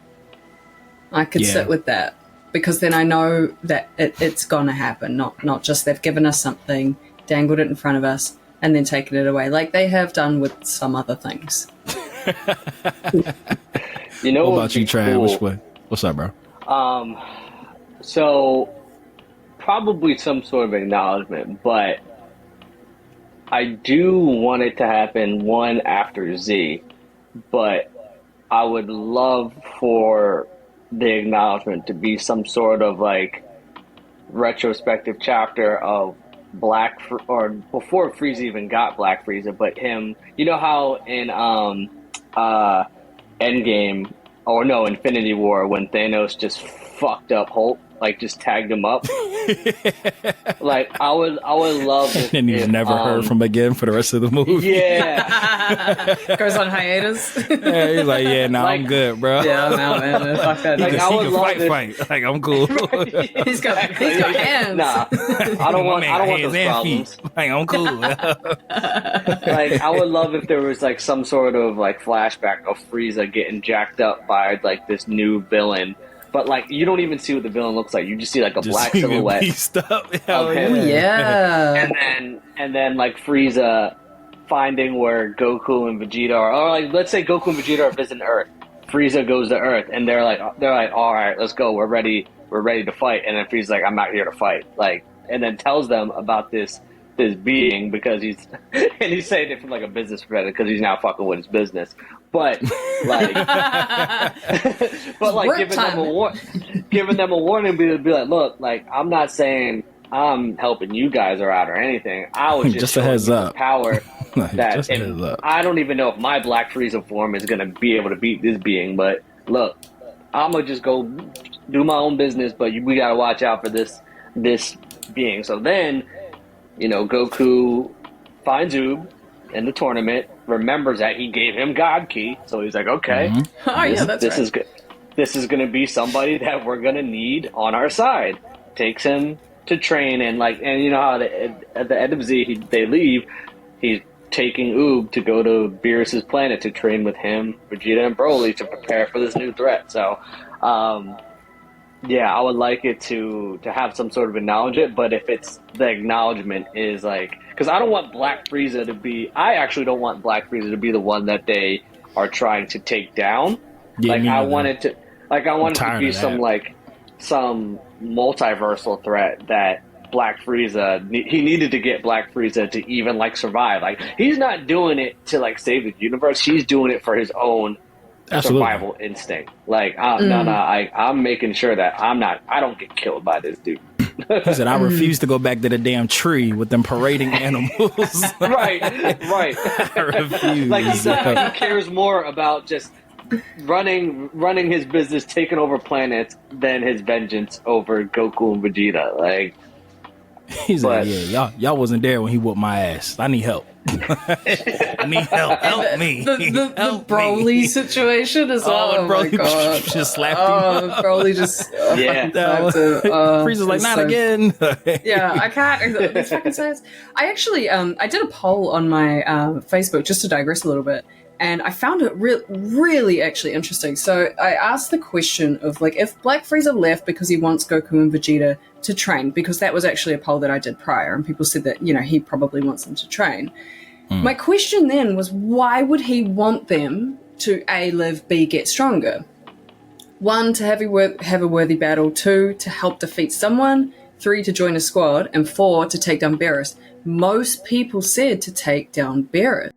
I could sit with that, because then I know that it's going to happen, not just they've given us something, dangled it in front of us, and then taken it away, like they have done with some other things. What about you, Trav? Cool. What's up, bro? So probably some sort of acknowledgement, but I do want it to happen one after Z, but I would love for the acknowledgement to be some sort of, like, retrospective chapter of or before Frieza even got Black Frieza, but him, how in Endgame, or no, Infinity War, when Thanos just fucked up Hulk, like, just tagged him up. Like, I would love it. And he's never heard from again for the rest of the movie. Yeah. Goes on hiatus. Yeah, he's like, like, I'm good, bro. Yeah, I'm out, man. Fuck that. Like, I would love fight. Like, I'm cool. He's got hands. Nah, I don't want those problems. Like, I'm cool. Like, I would love if there was, like, some sort of, like, flashback of Frieza getting jacked up by, like, this new villain. But, like, you don't even see what the villain looks like. You just see, like, a black silhouette. Pieced up. Oh, yeah. And then, like, Frieza finding where Goku and Vegeta are. Or, like, let's say Goku and Vegeta are visiting Earth. Frieza goes to Earth, and they're like, all right, let's go. We're ready to fight. And then Frieza's like, I'm not here to fight. Like, and then tells them about this being, because he's saying it from, like, a business perspective, because he's now fucking with his business. But, like, giving them a warning, be like, look, like, I'm not saying I'm helping you guys out or anything. I was just a heads up. Power that I don't even know if my Black Frieza form is gonna be able to beat this being. But look, I'm gonna just go do my own business. But we gotta watch out for this being. So then, Goku finds Oob in the tournament, remembers that he gave him God Key, so he's like, okay, this is good. This is going to be somebody that we're going to need on our side. Takes him to train, and you know how at the end of Z, they leave. He's taking Oob to go to Beerus's planet to train with him, Vegeta, and Broly to prepare for this new threat. So, Yeah, I would like it to have some sort of acknowledgement, but if it's the acknowledgement is like, because I don't want Black Frieza to be. I actually don't want Black Frieza to be the one that they are trying to take down. Yeah, I want it to be some multiversal threat that Black Frieza, he needed to get Black Frieza to even like survive. Like, he's not doing it to like save the universe. He's doing it for his own survival instinct. Like, I'm making sure that I don't get killed by this dude. He said, I refuse to go back to the damn tree with them parading animals. right. I refuse. Like, he cares more about just running his business, taking over planets, than his vengeance over Goku and Vegeta. Like, he's like, yeah, y'all wasn't there when he whooped my ass. I need help. I need help. Help me. The Broly situation is Broly my God. just slapped him. Broly just Frieza's like, not again. Yeah, I can't. These fucking says. I actually I did a poll on my Facebook, just to digress a little bit, and I found it really actually interesting. So I asked the question of, like, if Black Frieza left because he wants Goku and Vegeta to train, because that was actually a poll that I did prior, and people said that, he probably wants them to train. My question then was, why would he want them to A, live, B, get stronger? 1, to have a worthy battle, 2, to help defeat someone, 3, to join a squad, and 4, to take down Beerus. Most people said to take down Beerus.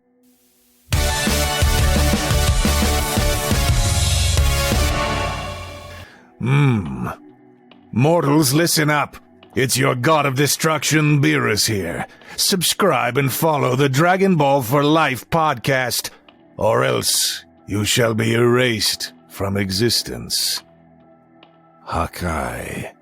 Mortals, listen up. It's your god of destruction, Beerus here. Subscribe and follow the Dragon Ball for Life podcast, or else you shall be erased from existence. Hakai.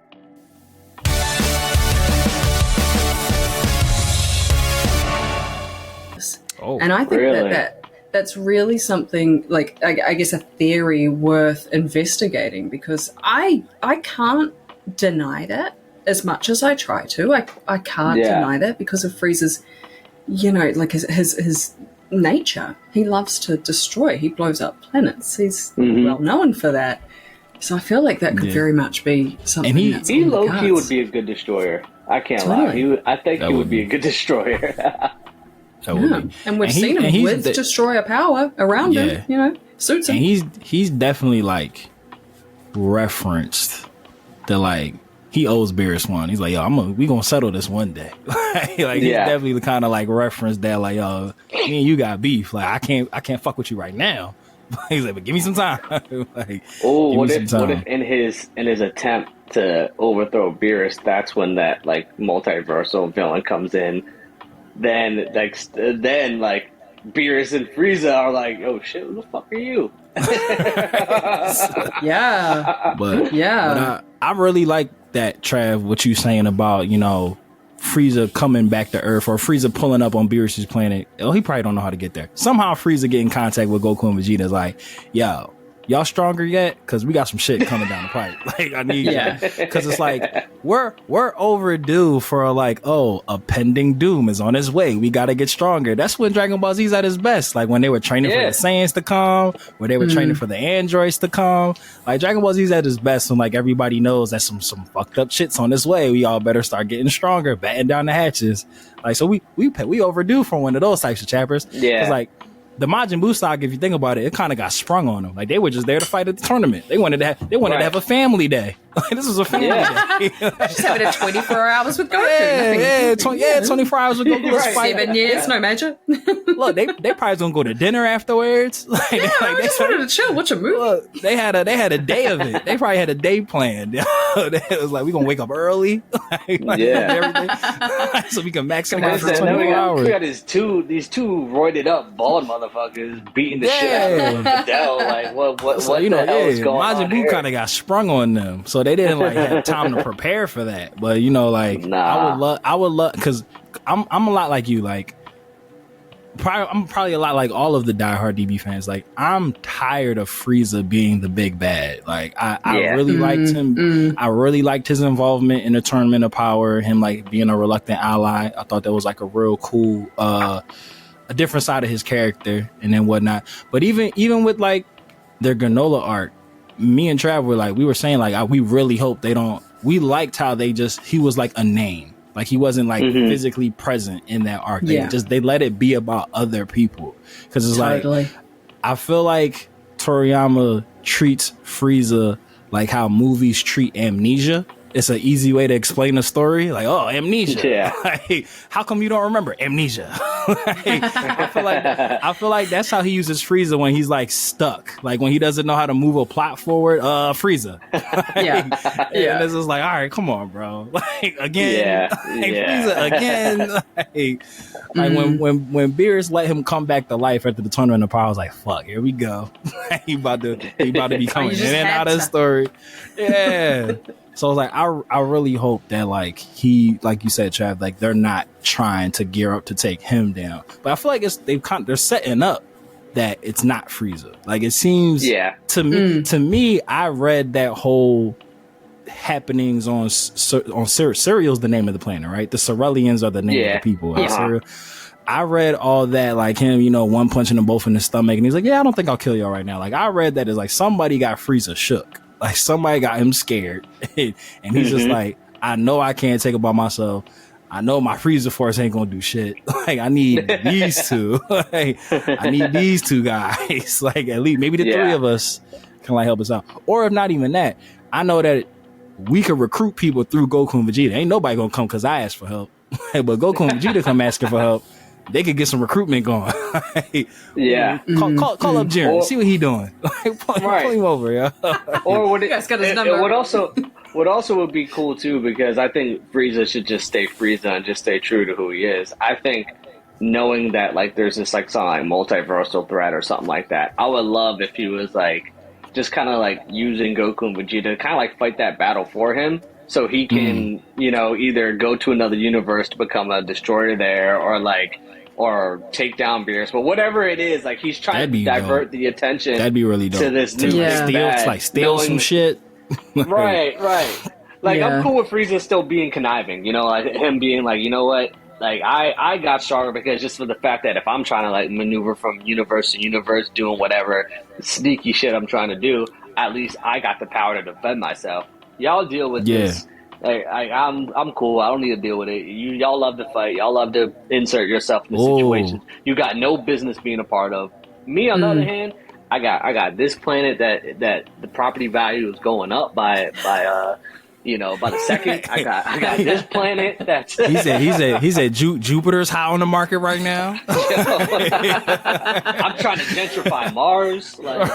And I think really? that's really something, like, I guess a theory worth investigating, because I can't deny that as much as I try to. I can't deny that because of Frieza's, like his nature. He loves to destroy. He blows up planets. He's well known for that. So I feel like that could very much be something. And he low-key would be a good destroyer. I can't lie. I think he would be a good destroyer. And we've seen him with destroyer power around him. Suits him. And he's definitely like referenced the, like, he owes Beerus one. He's like, yo, we gonna settle this one day. He's definitely the kind of like reference that, like, yo, me and you got beef. Like, I can't fuck with you right now. He's like, but give me some time. Like, what if in his attempt to overthrow Beerus, that's when that, like, multiversal villain comes in. Then Beerus and Frieza are like, oh shit, who the fuck are you? But I really like that, Trav, what you saying about, Frieza coming back to Earth, or Frieza pulling up on Beerus's planet. Oh, he probably don't know how to get there. Somehow Frieza get in contact with Goku and Vegeta is like, yo, y'all stronger yet? Because we got some shit coming down the pipe. Like, I need you. Because it's like, we're overdue for, like, a pending doom is on its way. We got to get stronger. That's when Dragon Ball Z is at his best. Like, when they were training for the Saiyans to come, when they were training for the androids to come. Like, Dragon Ball Z is at his best when, like, everybody knows that some fucked up shit's on its way. We all better start getting stronger, batting down the hatches. Like, so we overdue for one of those types of chapters. Yeah. It's like, the Majin Buu saga, if you think about it, it kind of got sprung on them. Like, they were just there to fight at the tournament. They wanted to have a family day. Like, this was a family day. Just having a 24 hours with Goku. 24 hours with Goku. 7 years, no major. Look, they probably gonna go to dinner afterwards. Like, they just wanted to chill, watch a movie. Look, they had a day of it. They probably had a day planned. It was like, we gonna wake up early, everything, so we can maximize the 24 hours. We got these two roided up bald motherfuckers beating the shit out of Videl. Like, what the hell is going on? Majin Buu kind of got sprung on them, so they didn't, like, have time to prepare for that. But I would love, because I'm a lot like you. Like, I'm probably a lot like all of the diehard DB fans. Like, I'm tired of Frieza being the big bad. Like, I really liked him. I really liked his involvement in the Tournament of Power. Him, like, being a reluctant ally. I thought that was, like, a real cool, a different side of his character and then whatnot. But even with, like, their Granola arc, me and Trav were like, we were saying like, we really hope they don't. We liked how he was like a name. Like he wasn't like physically present in that arc. They let it be about other people. Cause it's like, I feel like Toriyama treats Frieza like how movies treat Amnesia. It's an easy way to explain a story. Like, oh, amnesia. Yeah. Like, how come you don't remember amnesia? Like, I feel like that's how he uses Frieza when he's like stuck. Like when he doesn't know how to move a plot forward. Frieza. And it's just like, all right, come on, bro. Like again. Frieza again. Like when Beerus let him come back to life after the Tournament of Power, I was like, fuck, here we go. he about to be coming in and out of the story. Yeah. So I was like, I really hope that like he, like you said, Trav, like they're not trying to gear up to take him down. But I feel like they're setting up that it's not Frieza. Like it seems to me, I read that whole happenings on Cereal's the name of the planet, right? The Cerelians are the name of the people. I read all that, like him, one punching them both in the stomach, and he's like, yeah, I don't think I'll kill y'all right now. Like I read that as like somebody got Frieza shook. Like somebody got him scared and he's just like, I know I can't take it by myself. I know my Frieza force ain't gonna do shit. Like I need these two. Like, I need these two guys. Like at least maybe the three of us can like help us out. Or if not even that, I know that we could recruit people through Goku and Vegeta. Ain't nobody gonna come because I asked for help. But Goku and Vegeta come asking for help. They could get some recruitment going. Call up Jeremy, see what he doing. Like, pull him over, yeah. Or would what also would be cool too, because I think Frieza should just stay Frieza and just stay true to who he is. I think knowing that like there's this like some like multiversal threat or something like that, I would love if he was like just kind of like using Goku and Vegeta to kind of like fight that battle for him. So he can, either go to another universe to become a destroyer there, or take down Beerus. But whatever it is, like he's trying to divert the attention. That'd be really dope. To this new steal some shit. Right. Like I'm cool with Frieza still being conniving. Like him being like, you know what? Like I got stronger because just for the fact that if I'm trying to like maneuver from universe to universe, doing whatever sneaky shit I'm trying to do, at least I got the power to defend myself. Y'all deal with this. Like, I'm cool. I don't need to deal with it. Y'all love to fight. Y'all love to insert yourself in the situation you got no business being a part of. Me, on the other hand, I got this planet that the property value is going up by the second. I got this planet that's he said Jupiter's high on the market right now. I'm trying to gentrify Mars. Like.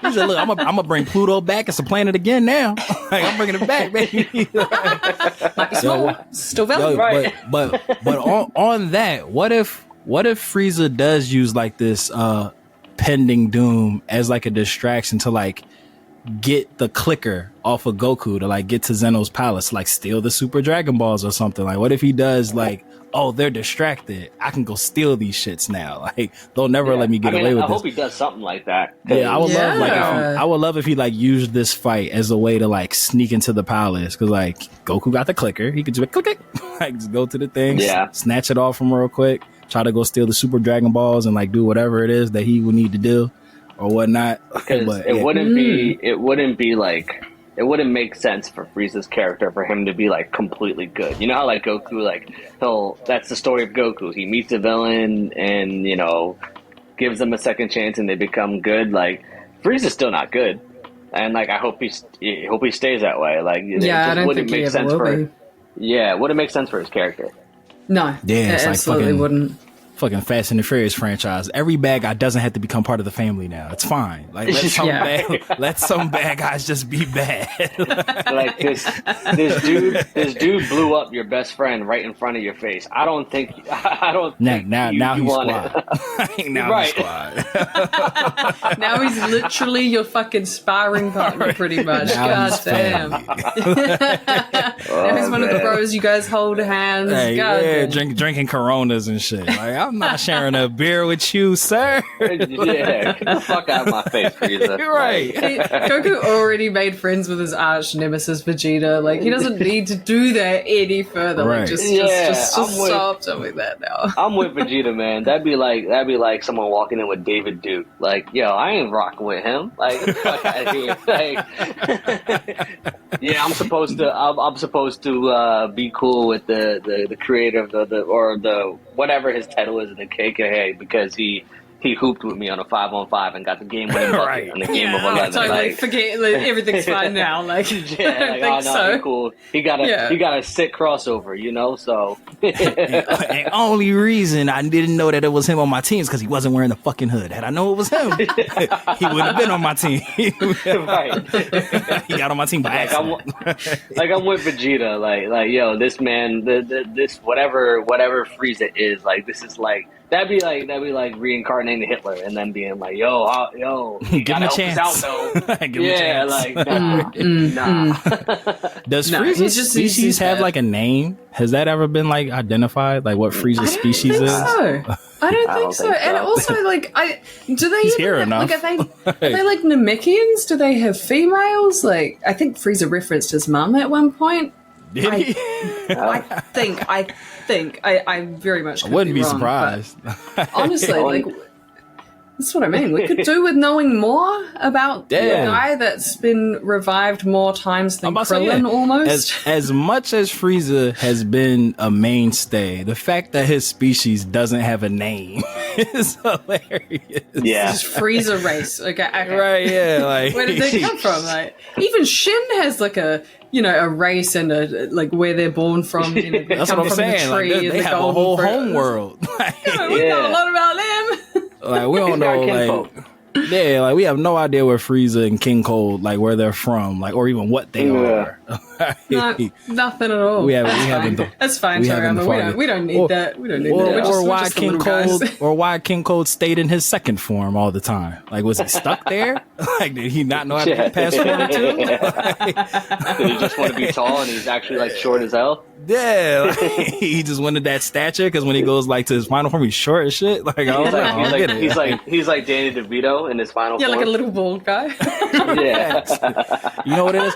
He said, look, I'm gonna bring Pluto back. It's a planet again now. Like, I'm bringing it back, baby. Might be small, still valid, right? But on that, what if Frieza does use like this pending doom as like a distraction to like get the clicker off of Goku to like get to Zeno's palace, like steal the Super Dragon Balls or something? Like, what if he does like, oh, they're distracted, I can go steal these shits now. Like, they'll never let me get away with this. I hope he does something like that. Yeah, I would love if he like used this fight as a way to like sneak into the palace, because like Goku got the clicker, he could just click it, like just go to the thing, snatch it off from real quick, try to go steal the Super Dragon Balls and like do whatever it is that he would need to do or whatnot. Because it wouldn't make sense for Frieza's character for him to be like completely good. You know how like Goku, like that's the story of Goku. He meets a villain and gives them a second chance and they become good. Like Frieza's still not good, and like I hope he stays that way. Like I don't think he ever will be. Yeah, it wouldn't make sense for his character. No, it absolutely wouldn't. Fucking Fast and the Furious franchise. Every bad guy doesn't have to become part of the family now. It's fine. Like let some bad guys just be bad. Like this dude blew up your best friend right in front of your face. I don't think now he's squad. Right. He's squad. Now he's literally your fucking sparring partner, pretty much. God damn. Now he's one of the bros you guys hold hands. Hey, drinking Coronas and shit. Like, I'm not sharing a beer with you, sir. Yeah, get the fuck out of my face, Frieza. You're right. Goku already made friends with his arch nemesis Vegeta. Like, he doesn't need to do that any further. Right. Like, just stop doing that now. I'm with Vegeta, man. That'd be like someone walking in with David Duke. Like, yo, I ain't rocking with him. Like, get the fuck out of here. Like, yeah, I'm supposed to be cool with the creator of the whatever his title is in the KKA because he hooped with me on a 5-on-5 and got the game winning bucket Right. on the game of 11. Totally like, forget. Like, everything's fine now. Like, yeah, I think so. He cool. He got a sick crossover, you know. So The only reason I didn't know that it was him on my team is because he wasn't wearing the fucking hood. Had I known it was him, he would have been on my team. right. He got on my team by accident. I'm with Vegeta. Like, yo, this man, this whatever Frieza is, like, this is like. That'd be like reincarnating Hitler and then being like, yo, you give him gotta a help chance. us out, though. Give him a chance. Like, nah. Does No, Frieza's he's just- species he's have bad. like a name? Has that ever been like identified? Like what Frieza's species think is? So. I don't think so. And also, like, do they He's even here have, enough. like, are they like Namekians? Do they have females? Like, I think Frieza referenced his mum at one point. Did he? I think. I very much could Wouldn't be wrong, surprised. but honestly, like, that's what I mean. We could do with knowing more about the Yeah. guy that's been revived more times than I'm about to say, Krillin, yeah. almost. As much as Frieza has been a mainstay, the fact that his species doesn't have a name is hilarious. Yeah. Just Frieza race. Okay. Right, yeah. Like Where did they come from? Like, even Shin has like a race and a like where they're born from. You know, they that's come what I'm from saying. The Like, tree and they the have a golden whole fruit. home world. We know a lot about them. Like we don't know, Kinfolk. like we have no idea where Frieza and King Cold, like where they're from, like or even what they are. No, nothing at all. We haven't. That's fine, we haven't Toriyama. defined We don't need Or- that. We don't need that. We're Or why just the King little guys. Cold, or why King Cold stayed in his second form all the time? Like, was he stuck there? Like, did he not know how to get past form two? Did he just want to be tall and he's actually like short as hell? Yeah, like, he just wanted that stature because when he goes like to his final form, he's short as shit. Like, I was like, I get it. He's like Danny DeVito in his final Yeah, form. like a little bald guy. Yeah. You know what it is?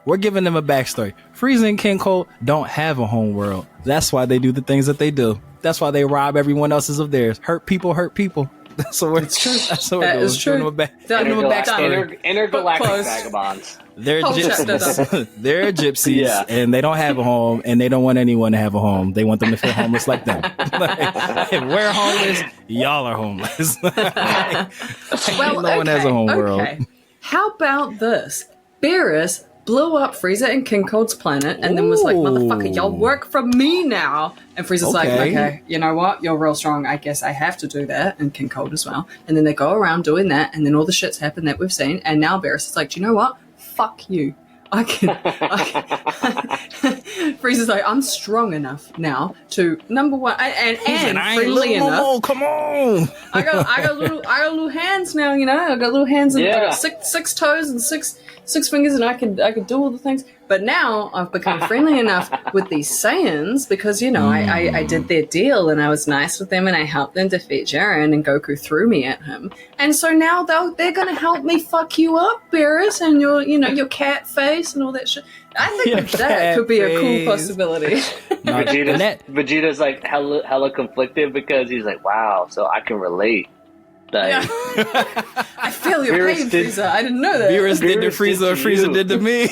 We're giving them a backstory. Frieza and King Cold don't have a home world. That's why they do the things that they do. That's why they rob everyone else's of theirs. Hurt people. That's what it's true. That's what That we're is doing. true. Giving them a backstory. Intergalactic Close. vagabonds. They're Whole chapter gypsies. They're gypsies, Yeah. and they don't have a home, and they don't want anyone to have a home. They want them to feel homeless like them. Like, if we're homeless, y'all are homeless. Well, no one has a home world. How about this? Beerus blew up Frieza and King Cold's planet and then was like, motherfucker, y'all work for me now. And Frieza's like, okay, you know what? You're real strong. I guess I have to do that. And King Cold as well. And then they go around doing that. And then all the shit's happened that we've seen. And now Beerus is like, do you know what? Fuck you. I can. Frieza's like, I'm strong enough now to number one and I ain't friendly little enough. Momo, come on. I got little hands now. You know, I got little hands and I Yeah. got six toes and six fingers, and I could do all the things. But now I've become friendly enough with these Saiyans because you know I did their deal and I was nice with them and I helped them defeat Jiren and Goku threw me at him. And so now they're gonna help me fuck you up, Beerus, and your cat face and all that shit. I think that could be a cool possibility. No, Vegeta's like hella conflicted because he's like, wow, so I can relate. Like, I feel your Beerus pain, did- Frieza. I didn't know that. Beerus did to Beerus Frieza, did to Frieza you. did to me.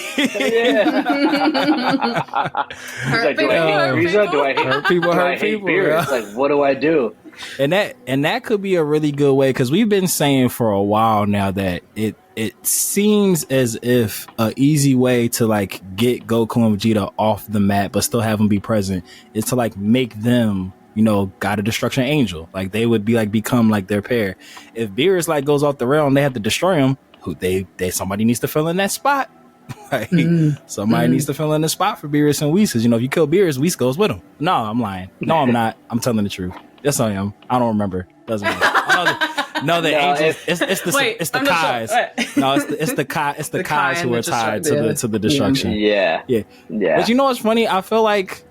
he's like, do I hate Frieza? Do I hate Hurt people, do I hurt hate people. Beerus? Yeah. Like, what do I do? And that could be a really good way because we've been saying for a while now that it seems as if a easy way to like get Goku and Vegeta off the map but still have them be present is to like make them, you know, God of Destruction Angel. Like they would be like become like their pair. If Beerus like goes off the rail and they have to destroy him, somebody needs to fill in that spot. Like, somebody needs to fill in the spot for Beerus and Whis. 'Cause, you know, if you kill Beerus, Whis goes with him. No, I'm lying. No, I'm not. I'm telling the truth. Yes, I am. I don't remember. Doesn't matter. No, the angels. It's the I'm not Kais. sure. Wait. No, it's the Kais and who the are tied destruction, to the destruction. Yeah. Yeah. Yeah. But you know what's funny? I feel like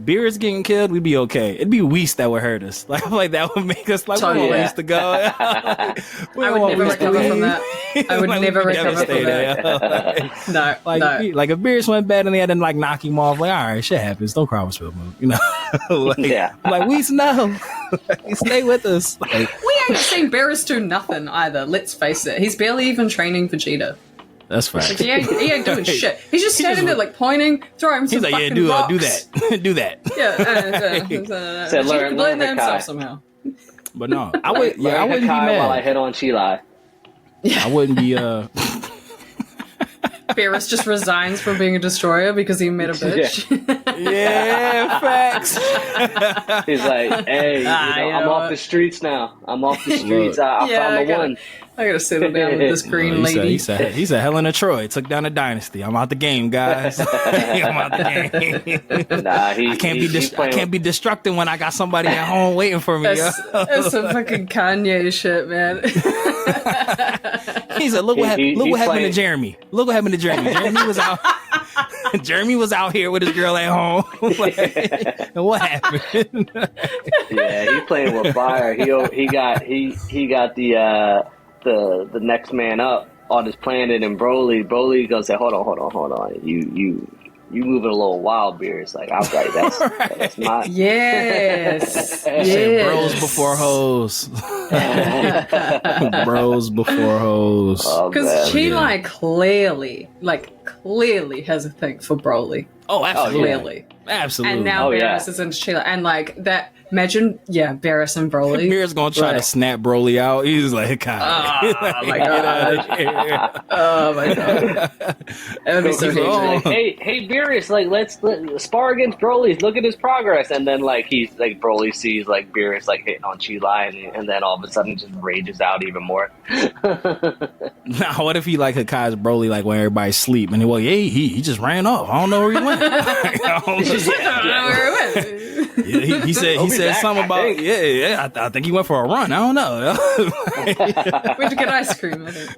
Beerus getting killed, we'd be okay. It'd be Whis that would hurt us. Like I feel like that would make us like Totally. we used to go. I would never recover from that. I would Like, never we'd be recover from devastated, that. yo. No, Like, no. like if Beerus went bad and they had to like knock him off, like all right, shit happens. Don't cry with Spill Moon, you know. Like, Yeah. like Whis, no, stay with us. Like, We ain't seen Beerus do nothing either. Let's face it. He's barely even training Vegeta. that's fine. Like, he ain't doing shit. He's just standing there like pointing, throwing some He's like, fucking yeah, do rocks. do that, do that. Yeah. Said, learn blame Hakai. himself somehow. But no, I would. Yeah, I wouldn't be Hakai while I mad. hit on Chilai. I wouldn't be. Beerus just resigns from being a destroyer because he met a bitch. Yeah, facts. He's like, hey, I'm know off what? the streets now. I'm off the streets. I found the one. I gotta settle down with this green lady. He said Helena Troy took down a dynasty. I'm out the game, guys. I'm out the game. Nah, I can't be destructive when I got somebody at home waiting for me. That's some fucking Kanye shit, man. He said, "Look what He's happened to playing- Jeremy. Look what happened to Jeremy. Jeremy was out. Jeremy was out here with his girl at home. And what happened? Yeah, he playing with fire. He got the next man up on his planet, and Broly goes, say, hold on. You moving a little wild, beer. It's like, outright, that's not. Yes. Shit, bros before hoes. Bros before hoes. Oh, Because man. Chilai clearly has a thing for Broly. Oh, absolutely. Clearly. Absolutely. And now Oh, yeah. Beerus is into Chilai. And like that, imagine, Beerus and Broly. Beer's gonna try to Right. snap Broly out. He's like, God. Oh, my Get God. out of here. Oh my god. That would be so He's dangerous. like, hey, Beerus, like let's spar against Broly. Look at his progress, and then like he's like Broly sees like Beerus like hitting on Chilai, and then all of a sudden just rages out even more. Now, what if he like Hakai's Broly like when everybody's asleep and he just ran off. I don't know where he went. I don't know. He said back, something I about think. I think he went for a run. I don't know. Went to get ice cream, I think.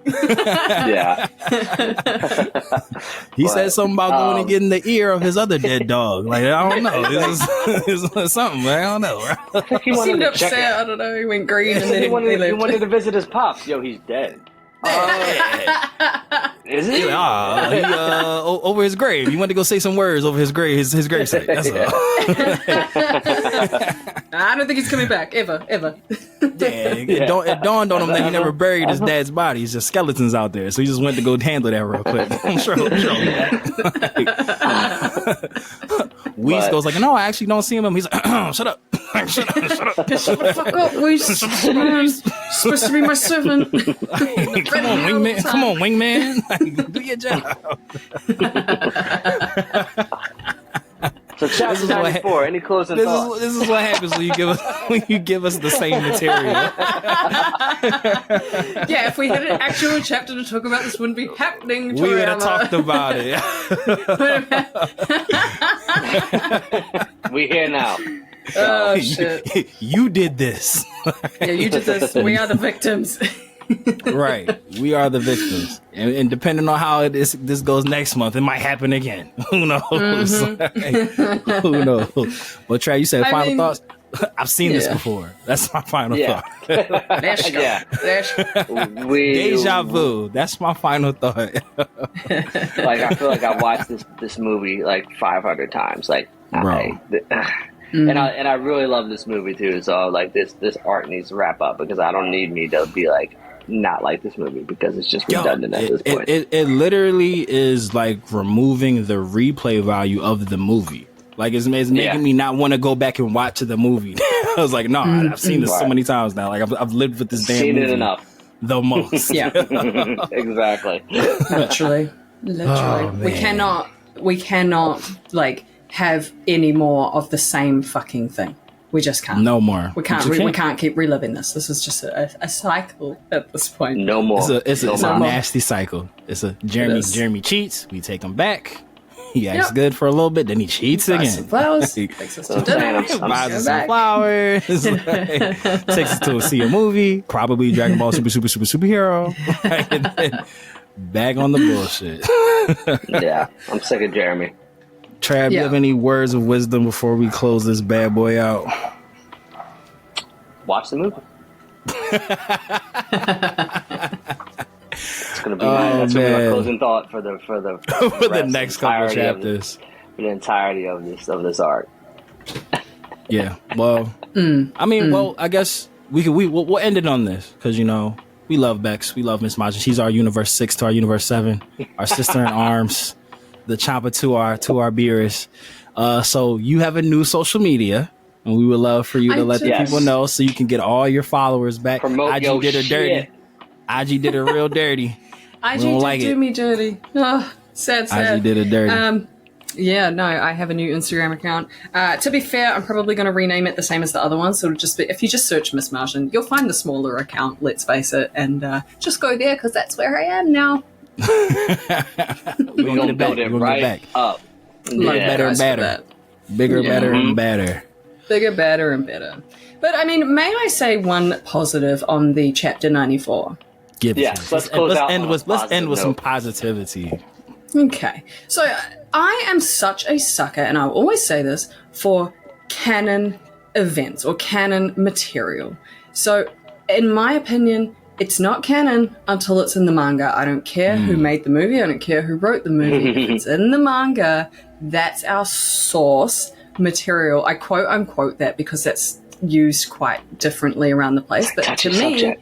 Yeah, He said something about going and getting the ear of his other dead dog. Like I don't know. This is something. I don't know. I think he He wanted seemed to check upset. it. I don't know. He went green and then He he wanted left. to visit his pops. Yo, he's dead. Is he? Over his grave. He went to go say some words over his grave, his grave site. That's all. I don't think he's coming back ever. It dawned on him that he never buried his dad's body. He's just skeletons out there. So he just went to go handle that real quick. I'm sure. Whis goes like, no, I actually don't see him. He's like, shut up. Shut up. Shut the fuck up, Whis. Supposed to be my servant. Come on, wingman. Come on, wingman. Like, do your job. So chapter 94. Any closing thoughts? This is what happens when you give us the same material. Yeah, if we had an actual chapter to talk about, this wouldn't be happening. We would have talked about it. We here now. Oh shit! You did this. Yeah, you did this. We are the victims. Right. We are the victims. And depending on how this goes next month, it might happen again. Who knows? Mm-hmm. Who knows? But Trey, you said final thoughts? I've seen this Yeah. before. That's my final Yeah. thought. Let's go. Yeah. Let's go. Deja vu. That's my final thought. Like I feel like I watched this movie like 500 times. Like, Bro. and I really love this movie too. So like this art needs to wrap up because I don't need me to be like not like this movie because it's just redundant at this point. It literally is like removing the replay value of the movie. Like it's making me not want to go back and watch the movie. I was like, no, I've seen this so many times now. Like I've lived with this damn Seen movie it enough. the most. Yeah, Exactly. literally. Oh, we cannot like have any more of the same fucking thing. We just can't. No more. We can't. We can't keep reliving this. This is just a cycle at this point. No more. It's No a more. nasty cycle. It's a Jeremy cheats. We take him back. He acts Yep. good for a little bit, then he cheats Buys again. some flowers. He Takes us So to I'm saying, dinner. I'm buys us go some back. flowers. Takes us to see a movie, probably Dragonball Superhero. And then back on the bullshit. Yeah, I'm sick of Jeremy. Trav, you have any words of wisdom before we close this bad boy out? Watch the movie. It's gonna be my closing thought for the for the next couple of chapters. For the entirety of this arc. Yeah. Well, I mean, well, I guess we'll end it on this because we love Bex, we love Miss Majin. She's our Universe 6 to our Universe 7, our sister in arms, the Champa to our Beerus. So you have a new social media, and we would love for you to let the people know so you can get all your followers back. Promote IG your did her shit. dirty. IG did her real dirty. IG did do me dirty. Oh, sad. IG did it dirty. Yeah, no, I have a new Instagram account. To be fair, I'm probably going to rename it the same as the other one. So it'll just be, if you just search Miss Majin, you'll find the smaller account, let's face it, and just go there because that's where I am now. We're going to build it right up. Better and better. Bigger, better, and better. Bigger, better, and better. But, I mean, may I say one positive on the Chapter 94? Let's end with some positivity. Okay. So, I am such a sucker, and I'll always say this, for canon events or canon material. So, in my opinion, it's not canon until it's in the manga. I don't care who made the movie. I don't care who wrote the movie. If it's in the manga, that's our source material. I quote unquote that because that's used quite differently around the place. But to me,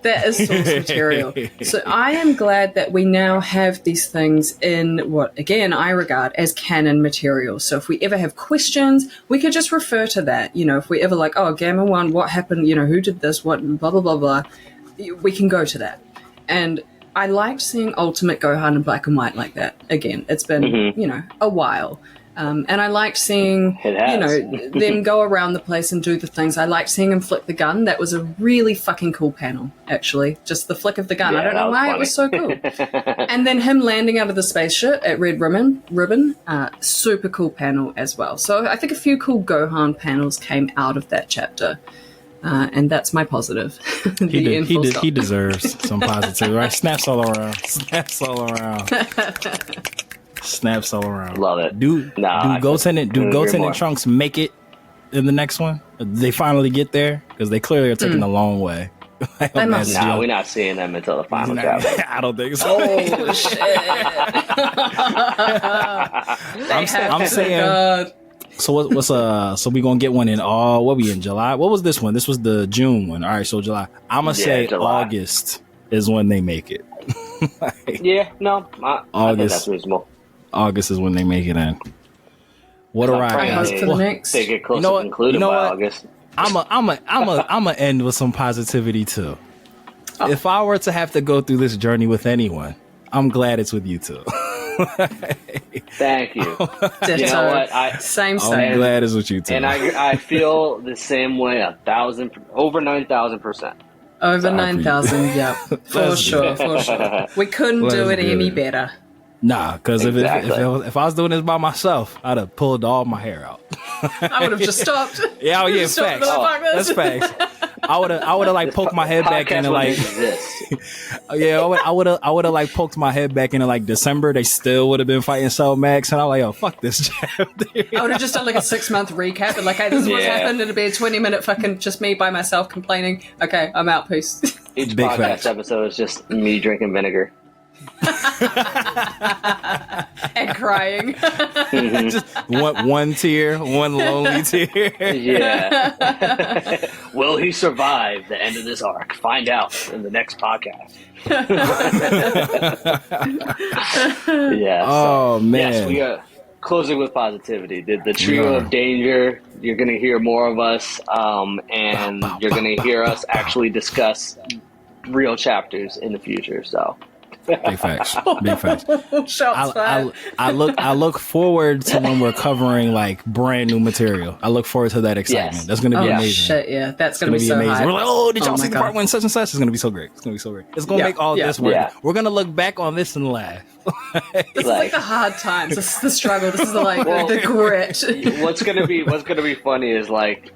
that is source material. So I am glad that we now have these things in what, again, I regard as canon material. So if we ever have questions, we could just refer to that. If we ever like, oh, Gamma 1, what happened? Who did this? What, blah, blah, blah, blah. We can go to that. And I liked seeing Ultimate Gohan in black and white like that. Again, it's been, a while. And I liked seeing, them go around the place and do the things. I liked seeing him flick the gun. That was a really fucking cool panel, actually. Just the flick of the gun. Yeah, I don't know why funny. it was so cool. And then him landing out of the spaceship at Red Ribbon, super cool panel as well. So I think a few cool Gohan panels came out of that chapter. And that's my positive. He deserves some positive, right? Snaps all around. Snaps all around. Love it. Do Goten and Trunks make it in the next one? They finally get there? Because they clearly are taking a long way. We're not seeing them until the final chapter. I don't think so. Oh, shit. I'm saying... So we gonna get one in what we in July? What was this one? This was the June one. All right, so July. I'm gonna say July. August is when they make it. I think that's reasonable. August is when they make it in. What a ride! They get close to concluded by August. I'm a end with some positivity too. Oh. If I were to have to go through this journey with anyone, I'm glad it's with you two. Thank you. You know what? Same. I'm glad it's with you too. And I feel the same way. Over 9,000%. Over 9,000. Yeah, for sure. We couldn't do it any better. Nah, because if I was doing this by myself, I'd have pulled all my hair out. I would have just stopped. Yeah, facts. That's facts. I would have like poked my head back into like I would have like poked my head back into like December. They still would have been fighting Cell Max, and I'm like, oh fuck this chapter. I would have just done like a 6-month recap and like, hey, this is what's happened. It'd be a 20-minute fucking just me by myself complaining. Okay, I'm out. Peace. Each podcast episode is just me drinking vinegar. And crying. Just one tear, one lonely tear. Yeah. Will he survive the end of this arc? Find out in the next podcast. Yeah. Oh man. Yes, we are closing with positivity. The trio of danger. You're going to hear more of us, and you're going to hear us actually discuss real chapters in the future. So. Big facts. Shots I look forward to when we're covering like brand new material. I look forward to that excitement. Yes. That's going to be amazing. Shit, yeah, that's going to be so amazing. hype. We're like, oh, did y'all see the part when such and such? It's going to be so great. It's going to make all this work. Yeah. We're going to look back on this and laugh. This is like the hard times. This is the struggle. This is the grit. What's gonna be funny is like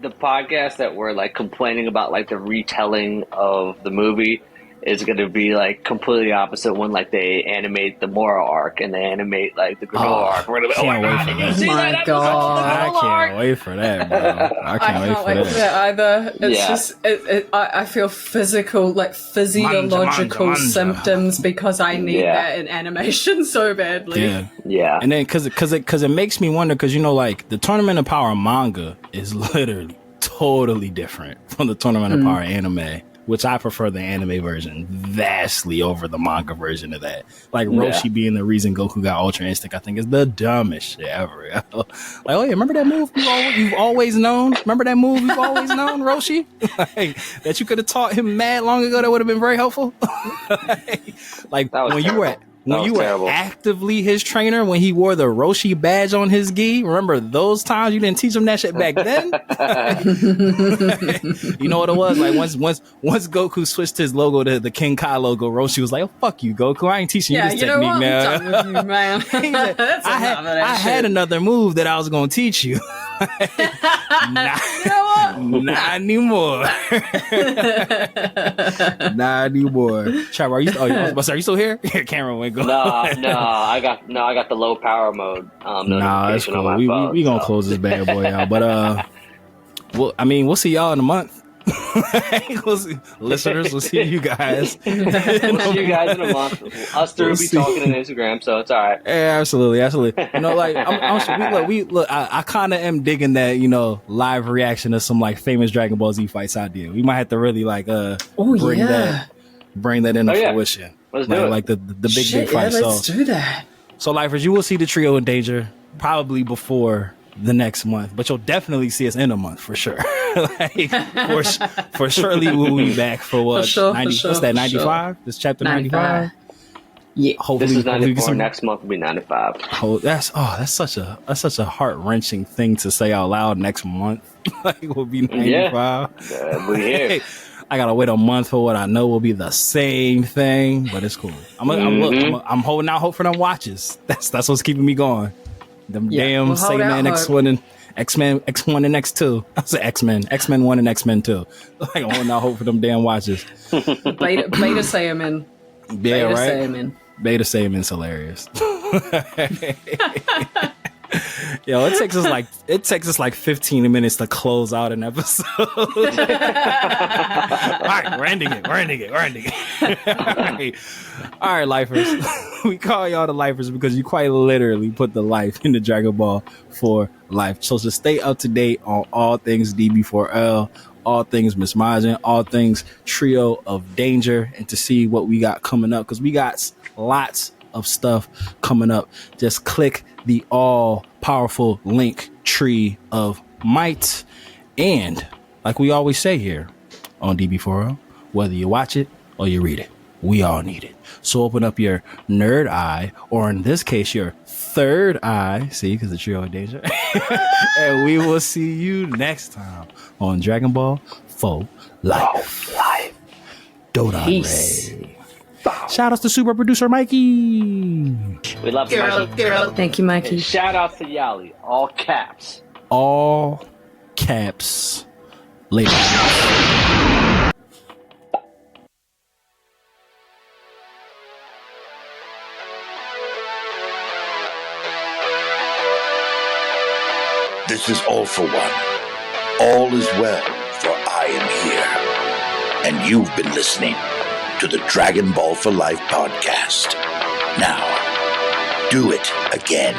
the podcast that we're like complaining about like the retelling of the movie. is going to be like completely opposite when like they animate the Mora arc and they animate like the Granola arc. We're gonna be, can't wait for that. See My that God. I episode of the Granola arc? can't wait for that, bro. I can't can't wait for that. either. It's Yeah. just, I feel physical, like physiological Manja. symptoms because I need Yeah. that in animation so badly. Yeah. Yeah. And then because it makes me wonder, because you know, like the Tournament of Power manga is literally totally different from the Tournament of Power anime, which I prefer the anime version vastly over the manga version of that. Like Roshi being the reason Goku got Ultra Instinct, I think is the dumbest shit ever. Like, oh yeah, remember that move you've always known? Remember that move you've always known, Roshi? Like, that you could have taught him mad long ago. That would have been very helpful. Like That was when terrible. you were terrible. actively his trainer, when he wore the Roshi badge on his gi, remember those times? You didn't teach him that shit back then. You know what it was? Like once Goku switched his logo to the King Kai logo, Roshi was like, "Oh fuck you, Goku! I ain't teaching you Yeah, this you know technique what? now." I'm done with you, man. That's I enough of that had shit. another move that I was going to teach you. Nah, You know what? not anymore. Not anymore. Chab, are you still here? Your camera went go. No, I got the low power mode Nah, that's notification on cool. my We phone. gonna close this bad boy out. But we'll see y'all in a month. Listeners, we'll see you guys. We'll see you guys in a month. Us three will be talking on Instagram, so it's all right. Yeah, absolutely. You know, like I kind of am digging that, you know, live reaction to some like famous Dragon Ball Z fights idea. We might have to really like bring that into fruition. Let's do it. Like the big fight. Let's do that. So, lifers, you will see the trio in danger probably before the next month, but you'll definitely see us in a month for sure. Like, for surely we'll be back for what? For sure, 90, for sure, what's that? for 95? This chapter 95. Yeah. Hopefully, This is hopefully we get 94. some- Next month will be 95. Oh, that's such a heart-wrenching thing to say out loud. Next month, like we'll be 95. We here. Hey, I gotta wait a month for what I know will be the same thing, but it's cool. I'm holding out hope for them watches. That's what's keeping me going. Them damn we'll hold out X1 hope. and X1 and X2. I said X-Men 1 and X-Men 2. Like I'm holding out hope for them damn watches. Beta Saiyaman. Yeah, Beta right. Saiyaman. Beta Saiyaman's hilarious. Yo, it takes us like 15 minutes to close out an episode. All right, we're ending it. All right, lifers. We call y'all the lifers because you quite literally put the life into Dragon Ball for life. So to stay up to date on all things DB4L, all things Miss Majin, all things Trio of Danger, and to see what we got coming up, because we got lots of stuff coming up. Just click the all-powerful link tree of might. And like we always say here on DB4L, whether you watch it or you read it, we all need it. So open up your nerd eye, or in this case, your third eye. See, because the Trio of Danger. And we will see you next time on Dragon Ball for Life. Dota Peace. Ray. Shout outs to super producer Mikey. We love you, Mikey. Thank you, Mikey. And shout out to Yali, all caps. All caps. Later. This is All for One. All is well, for I am here. And you've been listening to the Dragon Ball for Life podcast. Now, do it again.